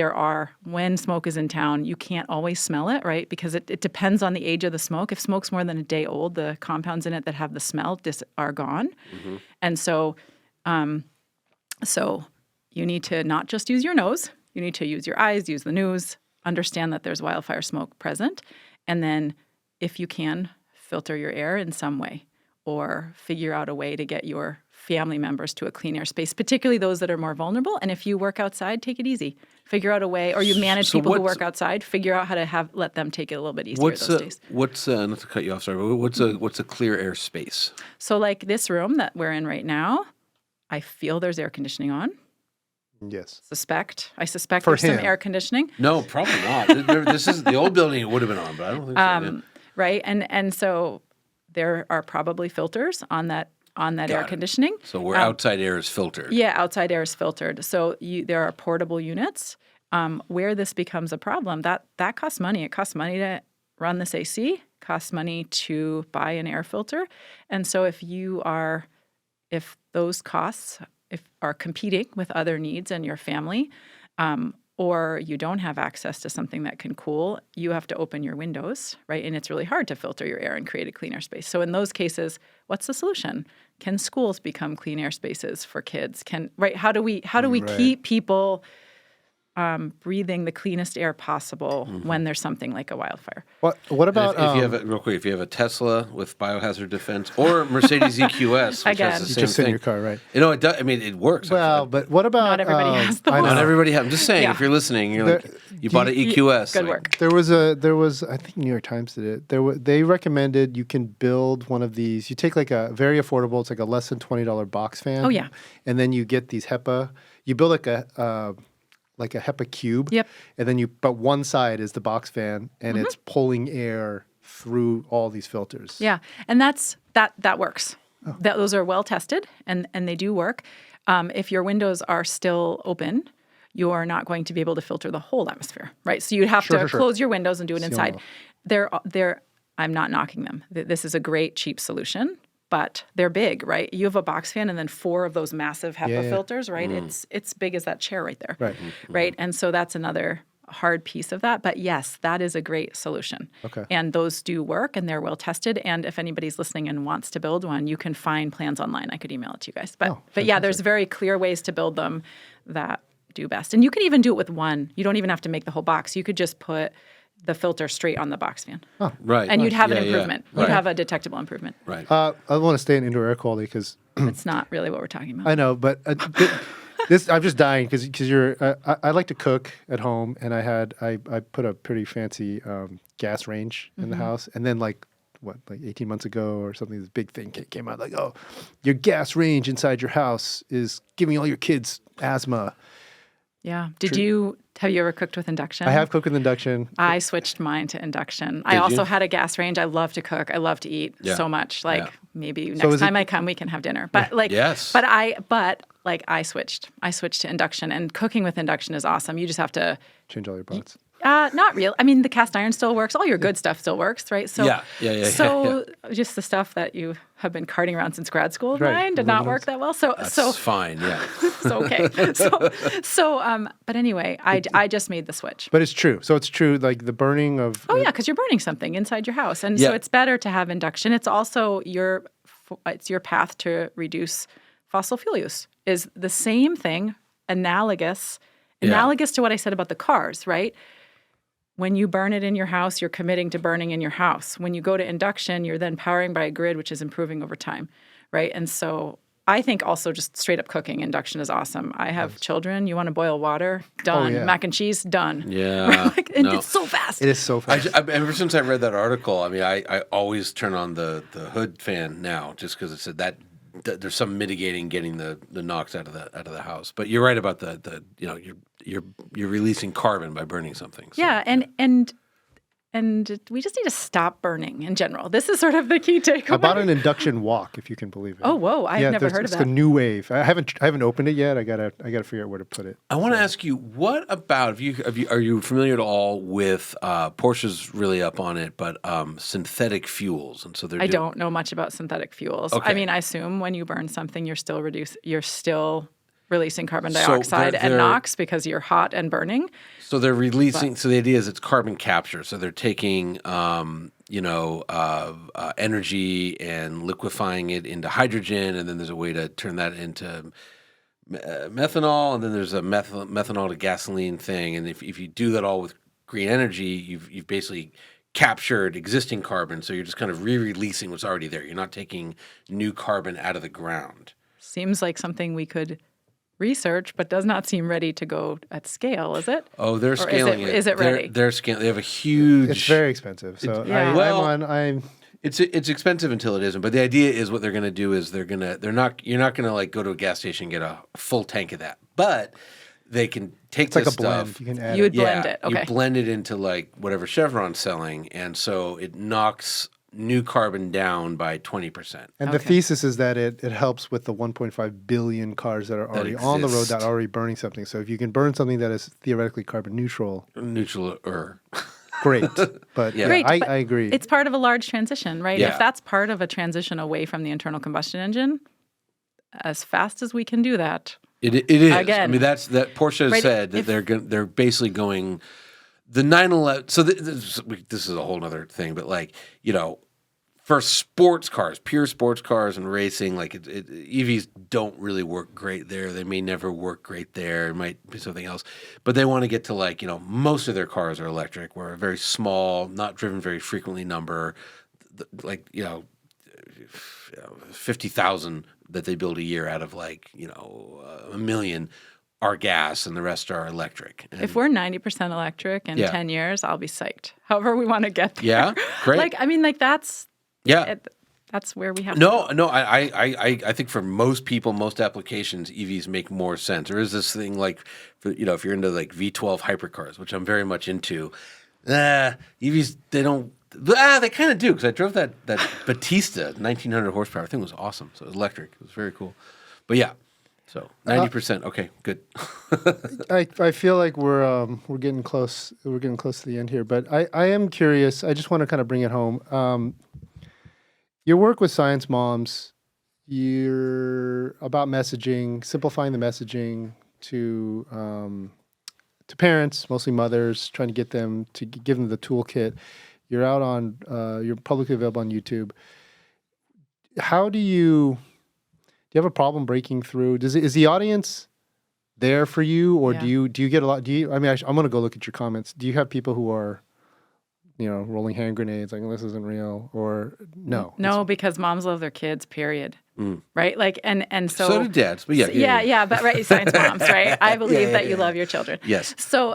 when smoke is in town, you can't always smell it, right? Because it depends on the age of the smoke. If smoke's more than a day old, the compounds in it that have the smell are gone. And so you need to not just use your nose, you need to use your eyes, use the news, understand that there's wildfire smoke present, and then if you can, filter your air in some way or figure out a way to get your family members to a clean air space, particularly those that are more vulnerable. And if you work outside, take it easy. Figure out a way, or you manage people who work outside, figure out how to let them take it a little bit easier those days. Not to cut you off, sorry, but what's a clear air space? So like this room that we're in right now, I feel there's air conditioning on. Yes. I suspect there's some air conditioning. No, probably not. This is the old building. It would have been on, but I don't think so. Right, and so there are probably filters on that air conditioning. So where outside air is filtered. Yeah, outside air is filtered. So there are portable units. Where this becomes a problem, that costs money. It costs money to run this AC. Costs money to buy an air filter. And so if those costs are competing with other needs in your family, or you don't have access to something that can cool, you have to open your windows, right? And it's really hard to filter your air and create a clean air space. So in those cases, what's the solution? Can schools become clean air spaces for kids? How do we keep people breathing the cleanest air possible when there's something like a wildfire? What about if you have a Tesla with biohazard defense or Mercedes EQS, which has the same just sit thing. in your car, right? It does. I mean, it works. Well, but what about not everybody has those. Not everybody has. I'm just saying, if you're listening, you bought an EQS. Good work. There was I think New York Times did it. They recommended you can build one of these. You take like a very affordable, it's like a less than $20 box fan. Oh yeah. And then you get these Hepa. You build like like a HEPA cube. Yep. And then but one side is the box fan, and it's pulling air through all these filters. Yeah, and that works. Those are well tested, and they do work. If your windows are still open, you're not going to be able to filter the whole atmosphere, right? So you'd have to close your windows and do it inside. I'm not knocking them. This is a great, cheap solution, but they're big, right? You have a box fan and then 4 of those massive HEPA filters, right? It's big as that chair right there, right? And so that's another hard piece of that. But yes, that is a great solution. Okay. And those do work, and they're well tested. And if anybody's listening and wants to build one, you can find plans online. I could email it to you guys. But yeah, there's very clear ways to build them that do best. And you can even do it with one. You don't even have to make the whole box. You could just put the filter straight on the box fan. Oh, right. And you'd have an Yeah, improvement. yeah. You'd have a detectable improvement. Right. I want to stay in indoor air quality because It's not really what we're talking about. I know, but this I'm just dying because you're. I like to cook at home, and I put a pretty fancy gas range in the house, and then like 18 months ago or something, this big thing came out like, oh, your gas range inside your house is giving all your kids asthma. Yeah. Have you ever cooked with induction? I have cooked with induction. I switched mine to induction. I also had a gas range. I love to cook. I love to eat so much. Maybe next time I come, we can have dinner. But Yes. But I switched. I switched to induction, and cooking with induction is awesome. You just have to Change all your pots. not real. I mean, the cast iron still works. All your good stuff still works, right? So Yeah. just the stuff that you have been carting around since grad school of Right. mine did not work that well. That's fine. Yeah. It's okay. But anyway, I just made the switch. But it's true. So it's true, like the burning of. Oh yeah, because you're burning something inside your house, and Yeah. so it's better to have induction. It's also your path to reduce fossil fuel use. Is the same thing, analogous to what I said about the cars, right? When you burn it in your house, you're committing to burning in your house. When you go to induction, you're then powering by a grid, which is improving over time, right? And so I think also just straight up cooking, induction is awesome. I have children. You want to boil water? Done. yeah. Mac and cheese? Done. Yeah. It's so fast. It is so fast. Ever since I read that article, I mean, I always turn on the hood fan now, just because it said that there's some mitigating getting the NOx out of the house. But you're right about the you're releasing carbon by burning something. So. Yeah, and we just need to stop burning in general. This is sort of the key takeaway. How about an induction walk, if you can believe it? Oh, whoa! I've never heard of It's that. a new wave. I haven't opened it yet. I gotta figure out where to put it. I want to ask you, what about are you familiar at all with Porsche's really up on it, but synthetic fuels, and so they're. I don't know much about synthetic fuels. Okay. I mean, I assume when you burn something, you're still releasing carbon So dioxide they're- and NOx because you're hot and burning. So they're releasing. So the idea is it's carbon capture. So they're taking, energy and liquefying it into hydrogen, and then there's a way to turn that into methanol, and then there's a methanol to gasoline thing. And if you do that all with green energy, you've basically captured existing carbon. So you're just kind of re-releasing what's already there. You're not taking new carbon out of the ground. Seems like something we could research, but does not seem ready to go at scale, is it? Oh, they're scaling it. Is it ready? They're scaling. They have a huge. It's very expensive. So Yeah. It's expensive until it isn't. But the idea is what they're going to do is you're not going to like go to a gas station and get a full tank of that, but they can take it's like this a blend. stuff. You can add You it. would blend it. Okay. You blend it into like whatever Chevron's selling, and so it knocks new carbon down by 20%. And the thesis is that it helps with the 1.5 billion cars that are already on the road exist. that are already burning something. So if you can burn something that is theoretically carbon neutral, great. But Yeah. Great, I but agree. It's part of a large transition, right? Yeah. If that's part of a transition away from the internal combustion engine, as fast as we can do that. It is. Again. I mean, that Porsche has Right, said that they're basically going the 911. So this is a whole other thing, but for sports cars, pure sports cars and racing, EVs don't really work great there. They may never work great there. It might be something else, but they want to get to most of their cars are electric. We're a very small, not driven very frequently number, 50,000 that they build a year out of a million are gas and the rest are electric. And If we're 90% electric in 10 years, I'll be psyched. However we want to get there. Yeah, great. That's yeah. that's where we have to No, go. no. I think for most people, most applications, EVs make more sense. There is this thing like, if you're into like V12 hypercars, which I'm very much into, EVs they don't. They kind of do, because I drove that Batista 1900 horsepower. thing was awesome. So it was electric. It was very cool. But yeah, so 90%. Okay, good. I feel like we're getting close. We're getting close to the end here, but I am curious. I just want to kind of bring it home. Your work with Science Moms, you're about messaging, simplifying the messaging to parents, mostly mothers, trying to get them to give them the toolkit. You're out on you're publicly available on YouTube. How do you have a problem breaking through? Is the audience there for you, or do you get a lot? I'm going to go look at your comments. Do you have people who are, rolling hand grenades like this isn't real, or no? No, because moms love their kids, period. Right? Like, and so do dads, but but right, Science Moms, right? I believe that you love your children. Yes. So,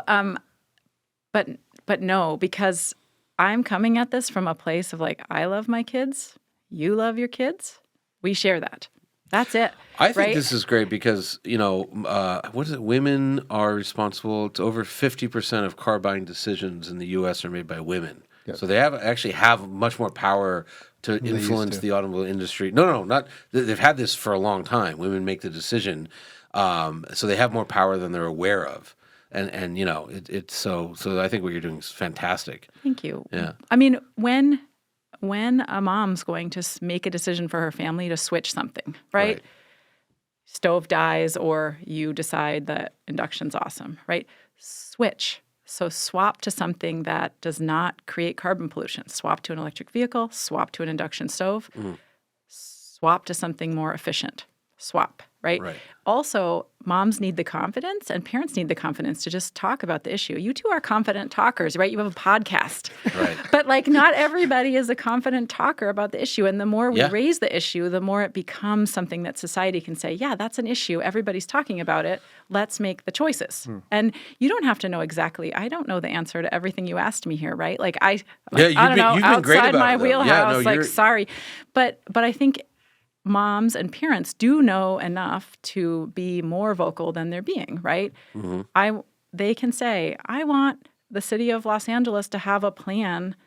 but no, because I'm coming at this from a place of like, I love my kids, you love your kids, we share that. That's it. I think this is great because, what is it? Women are responsible. It's over 50% of car buying decisions in the U.S. are made by women. Yep. So they actually have much more power to influence the automobile industry. No, not. They've had this for a long time. Women make the decision. So they have more power than they're aware of. And it's so I think what you're doing is fantastic. Thank you. Yeah. I mean, when a mom's going to make a decision for her family to switch something, right? Stove dies, or you decide that induction's awesome, right? Switch. So swap to something that does not create carbon pollution. Swap to an electric vehicle, swap to an induction stove, swap to something more efficient. Swap, right? Also, moms need the confidence and parents need the confidence to just talk about the issue. You two are confident talkers, right? You have a podcast. Right. But like not everybody is a confident talker about the issue. And the more we raise the issue, the more it becomes something that society can say, yeah, that's an issue. Everybody's talking about it. Let's make the choices. And you don't have to know exactly. I don't know the answer to everything you asked me here, right? Like I don't know, you've been great outside about my it, though. wheelhouse, sorry. But I think moms and parents do know enough to be more vocal than they're being, right? They can say, I want the city of Los Angeles to have a plan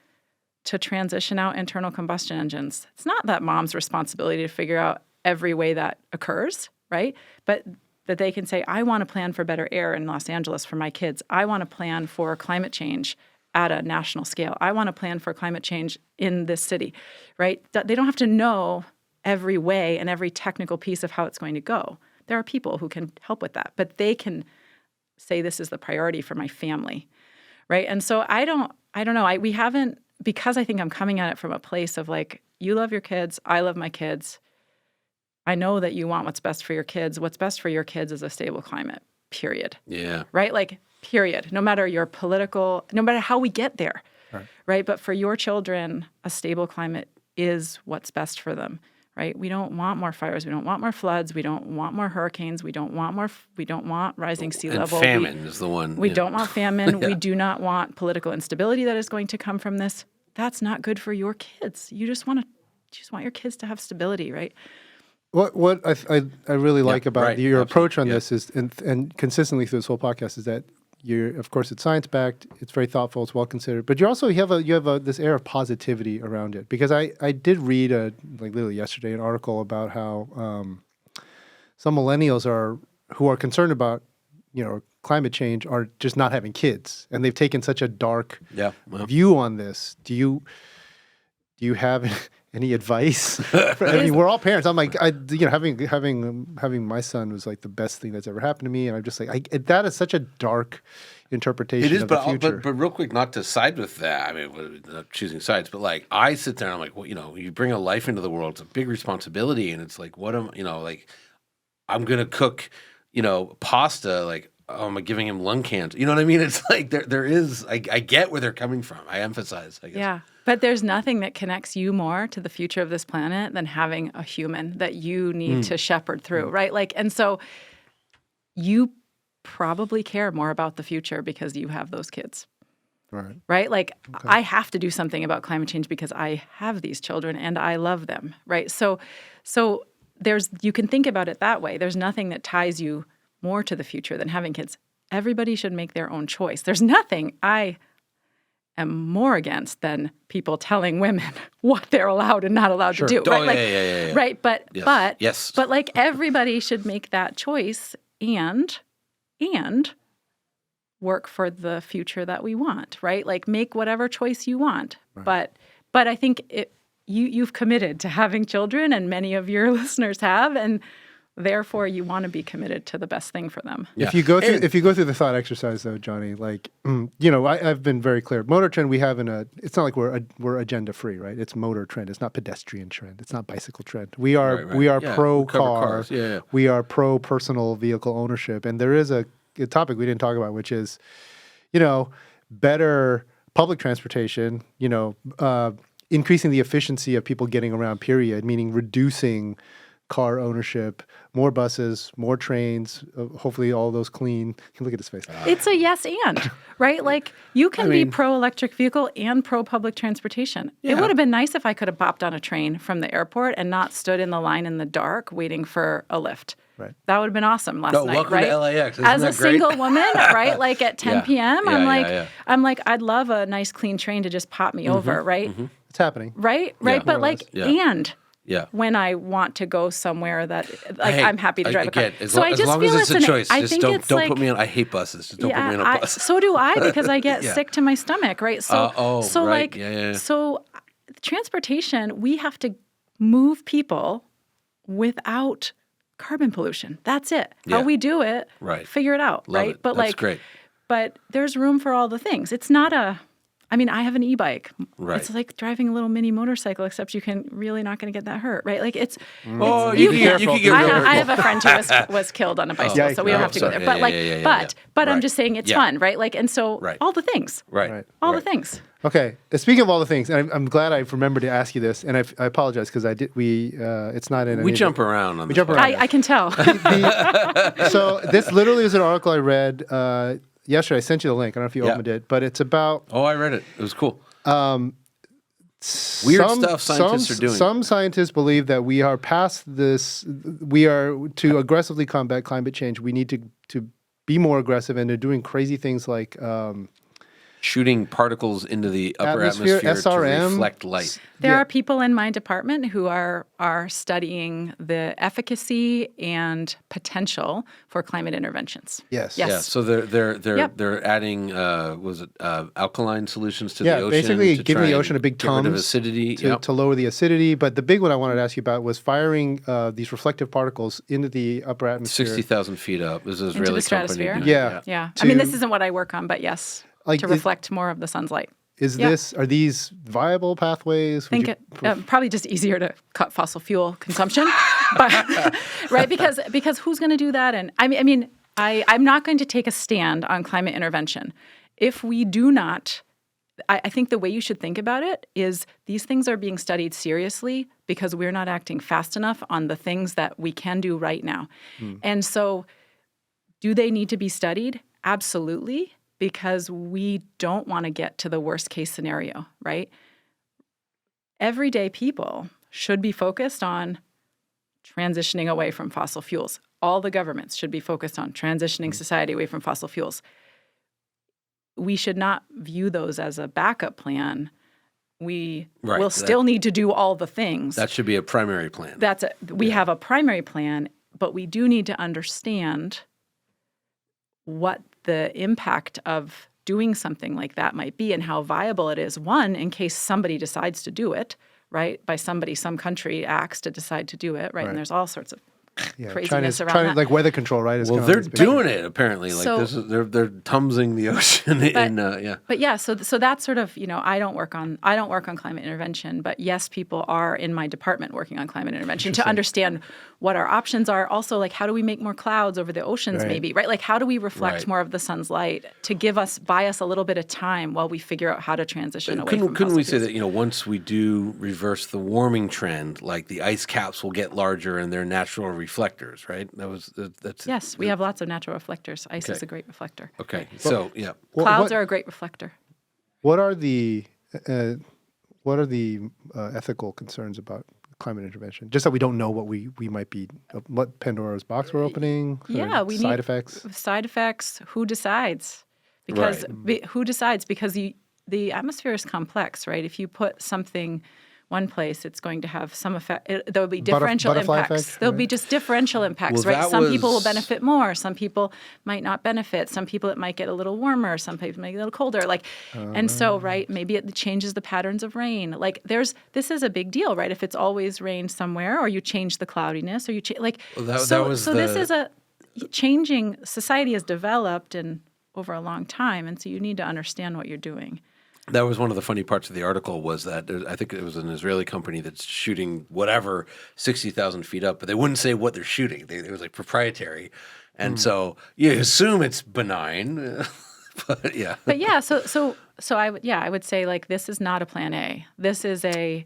to transition out internal combustion engines. It's not that mom's responsibility to figure out every way that occurs, right? But that they can say, I want a plan for better air in Los Angeles for my kids. I want a plan for climate change at a national scale. I want a plan for climate change in this city, right? They don't have to know every way and every technical piece of how it's going to go. There are people who can help with that, but they can say this is the priority for my family, right? And so I don't know. We haven't, because I think I'm coming at it from a place of like, you love your kids, I love my kids. I know that you want what's best for your kids. What's best for your kids is a stable climate, period. Yeah. Right? Like, period. No matter your political, no matter how we get there, right? But for your children, a stable climate is what's best for them. Right? We don't want more fires. We don't want more floods. We don't want more hurricanes. We don't want rising sea level. And famine is the one. We don't want famine. We do not want political instability that is going to come from this. That's not good for your kids. You just want your kids to have stability, right? What I really like about your approach on this is, and consistently through this whole podcast, is that of course, it's science-backed, it's very thoughtful, it's well-considered, but you have this air of positivity around it. Because I did read, literally yesterday, an article about how some millennials who are concerned about, climate change are just not having kids. And they've taken such a dark view on this. Do you have any advice? We're all parents. I'm like, having my son was like the best thing that's ever happened to me, and I'm just like, that is such a dark interpretation of the future. But real quick, not to side with that. I mean, we're not choosing sides, but like I sit there and I'm like, well, you bring a life into the world. It's a big responsibility, and it's like, I'm gonna cook, pasta. Like, am I giving him lung cancer? You know what I mean? It's like there is. I get where they're coming from. I emphasize, I guess. Yeah. But there's nothing that connects you more to the future of this planet than having a human that you need to shepherd through, right? Like, and so you probably care more about the future because you have those kids. right? Like I have to do something about climate change because I have these children and I love them, right? So you can think about it that way. There's nothing that ties you more to the future than having kids. Everybody should make their own choice. There's nothing I am more against than people telling women what they're allowed and not allowed to do. Oh, Right? yeah. Right. But Yes. but like everybody should make that choice and work for the future that we want, right? Like make whatever choice you want. Right. But I think you've committed to having children, and many of your listeners have, and therefore you want to be committed to the best thing for them. Yeah. If you go through the thought exercise though, Jonny, like I've been very clear. MotorTrend, we have it's not like we're agenda free, right? It's MotorTrend. It's not pedestrian trend. It's not bicycle trend. We are pro car. Yeah. We are pro personal vehicle ownership, and there is a topic we didn't talk about, which is, better public transportation. Increasing the efficiency of people getting around. Period. Meaning reducing car ownership, more buses, more trains, hopefully all those clean. Look at his face. It's a yes and, right? Like you can be pro-electric vehicle and pro-public transportation. Yeah. It would have been nice if I could have bopped on a train from the airport and not stood in the line in the dark waiting for a lift. Right. That would have been awesome last night, welcome right? to LAX. Isn't As a that great? single woman, right? Like at 10 p.m., I'm like, I'd love a nice clean train to just pop me over, right? Mm-hmm. It's happening. Right? Yeah. But like, Yeah. when I want to go somewhere that, I'm happy to drive a car. As So I as just long feel as it's a choice, I just think don't it's don't like, put me on. I hate buses. Just don't put me on a bus. So do I, because I get sick to my stomach, right? So, So transportation, we have to move people without carbon pollution. That's it. How we do it, figure it out, Love right? it. But That's great. But there's room for all the things. It's not I have an e-bike. Right. It's like driving a little mini motorcycle, except you can really not going to get that hurt, right? Like you can get real I have a friend who was killed on a bicycle, so we don't have to go there. But but I'm just saying it's fun, right? Like, and so all the things, all the things. Okay. Speaking of all the things, and I'm glad I remembered to ask you this, and I apologize because it's not in. We jump around on. We jump around. I can tell. So this literally is an article I read yesterday. I sent you the link. I don't know if you opened it, but it's about. Oh, I read it. It was cool. Weird stuff scientists are doing. Some scientists believe that we are past this. We are to aggressively combat climate change. We need to be more aggressive, and they're doing crazy things like. Shooting particles into the upper atmosphere SRM. to reflect light. There are people in my department who are studying the efficacy and potential for climate interventions. Yes. Yeah. So they're adding alkaline solutions to the ocean. Basically to giving try the ocean a big get rid of tums acidity to lower the acidity. But the big one I wanted to ask you about was firing these reflective particles into the upper atmosphere. 60,000 feet up. This is Into really the stratosphere. company. Yeah. I mean, this isn't what I work on, but yes. To reflect more of the sun's light. Are these viable pathways? Probably just easier to cut fossil fuel consumption, but, right? Because who's going to do that? And I'm not going to take a stand on climate intervention. If we do not, I think the way you should think about it is these things are being studied seriously because we're not acting fast enough on the things that we can do right now. And so do they need to be studied? Absolutely. Because we don't want to get to the worst case scenario, right? Everyday people should be focused on transitioning away from fossil fuels. All the governments should be focused on transitioning society away from fossil fuels. We should not view those as a backup plan. We will still need to do all the things. That should be a primary plan. We have a primary plan, but we do need to understand what the impact of doing something like that might be and how viable it is. One, in case somebody decides to do it, right? By somebody, some country acts to decide to do it, right? And there's all sorts of craziness around that. Like weather control, right? Well, they're doing it apparently. Like they're tumsing the ocean But so that's sort of, I don't work on climate intervention, but yes, people are in my department working on climate intervention to understand what our options are. Also, like how do we make more clouds over the oceans maybe, right? Like how do we reflect more of the sun's light to buy us a little bit of time while we figure out how to transition away from fossil Couldn't we fuels. say that, once we do reverse the warming trend, like the ice caps will get larger and they're natural reflectors, right? We have lots of natural reflectors. Ice is a great reflector. Okay. Clouds are a great reflector. What are the ethical concerns about climate intervention? Just that we don't know what we might be, what Pandora's box we're opening. Yeah, we side need effects. Side effects. Who decides? Because who decides? Because the atmosphere is complex, right? If you put something one place, it's going to have some effect. There will be differential impacts. Effect, There'll be just differential impacts, Well, right? Some people will benefit more. Some people might not benefit. Some people it might get a little warmer. Some people might get a little colder. And so, right, maybe it changes the patterns of rain. This is a big deal, right? If it's always rained somewhere, or you change the cloudiness, or you this is a changing. Society has developed and over a long time, and so you need to understand what you're doing. That was one of the funny parts of the article was that I think it was an Israeli company that's shooting whatever 60,000 feet up, but they wouldn't say what they're shooting. It was like proprietary. And so you assume it's benign, but yeah. But yeah, so I would say like this is not a plan A. This is a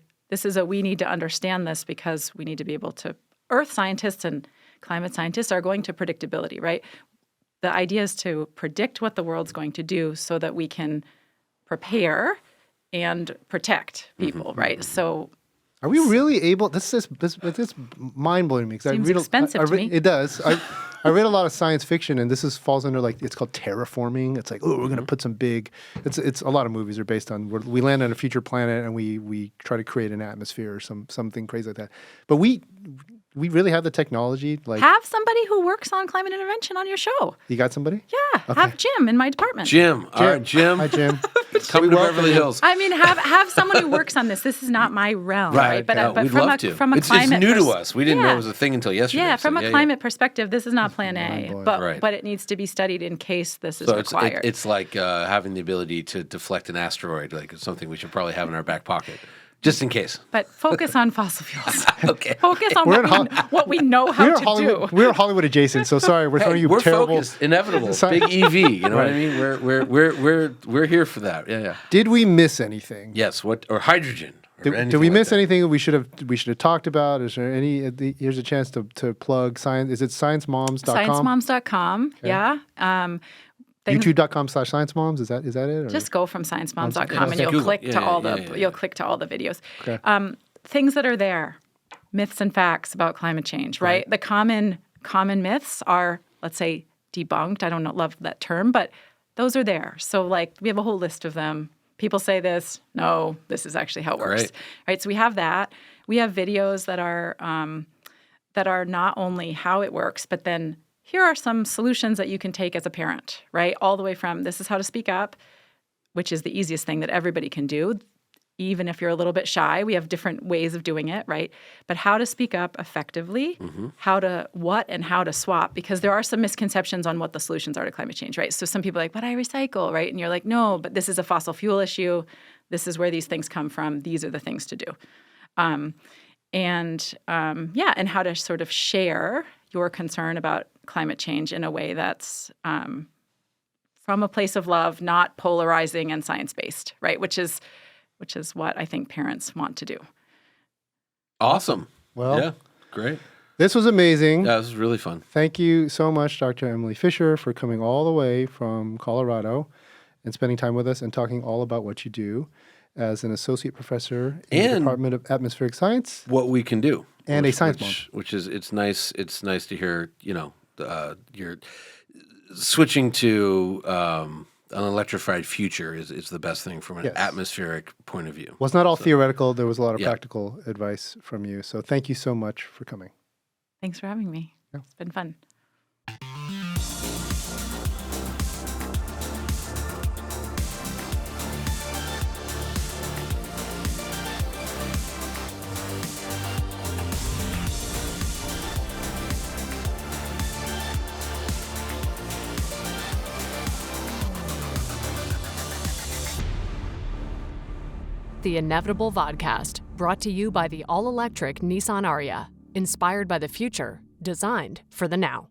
we need to understand this because we need to be able to earth scientists and climate scientists are going to predictability, right? The idea is to predict what the world's going to do so that we can prepare and protect people, right? So, are we really able? This is mind blowing me because seems expensive to me. It does. I read a lot of science fiction, and this falls under it's called terraforming. It's like, oh, we're going to put some big. It's a lot of movies are based on where we land on a future planet and we try to create an atmosphere or something crazy like that. But we really have the technology. Have somebody who works on climate intervention on your show. You got somebody? Yeah, okay. Have Jim in my department. Jim. All right, Jim. Hi, Jim. Coming to Beverly Hills. I mean, have someone who works on this. This is not my realm, right? But we'd love to. From a climate, it's new to us. We didn't know it was a thing until yesterday. Yeah, from a climate perspective, this is not Plan A, but it needs to be studied in case this is required. It's like having the ability to deflect an asteroid. Like it's something we should probably have in our back pocket. Just in case. But focus on fossil fuels. Okay. Focus on what we know how to do. We're Hollywood adjacent, so sorry, we're throwing you terrible. We're focused, InEVitable, big EV. You know what I mean? We're here for that. Yeah. Did we miss anything? Yes. Or hydrogen? Did we miss anything that we should have talked about? Is there any? Here's a chance to plug science. Is it ScienceMoms.com? ScienceMoms.com. Okay. Yeah. YouTube.com/ScienceMoms. Is that it? Or? Just go from ScienceMoms.com and you'll click to all the videos. Okay. Things that are there, myths and facts about climate change. Right. The common myths are, let's say, debunked. I don't love that term, but those are there. So we have a whole list of them. People say this. No, this is actually how it works. Right. So we have that. We have videos that are not only how it works, but then here are some solutions that you can take as a parent, right? All the way from this is how to speak up, which is the easiest thing that everybody can do. Even if you're a little bit shy, we have different ways of doing it, right? But how to speak up effectively, how to swap, because there are some misconceptions on what the solutions are to climate change, right? So some people are like, but I recycle, right? And you're like, no, but this is a fossil fuel issue. This is where these things come from. These are the things to do. And how to sort of share your concern about climate change in a way that's from a place of love, not polarizing and science-based, right? Which is what I think parents want to do. Awesome. Well, yeah, great. This was amazing. Yeah, this was really fun. Thank you so much, Dr. Emily Fischer, for coming all the way from Colorado and spending time with us and talking all about what you do as an associate professor in the Department of Atmospheric Science. What we can do. And a science mom. Which is, it's nice to hear, you're switching to an electrified future is the best thing from an atmospheric point of view. Well, it's not all theoretical. There was a lot of practical advice from you. So thank you so much for coming. Thanks for having me. Yeah. It's been fun. The InEVitable Vodcast, brought to you by the all-electric Nissan Ariya. Inspired by the future, designed for the now.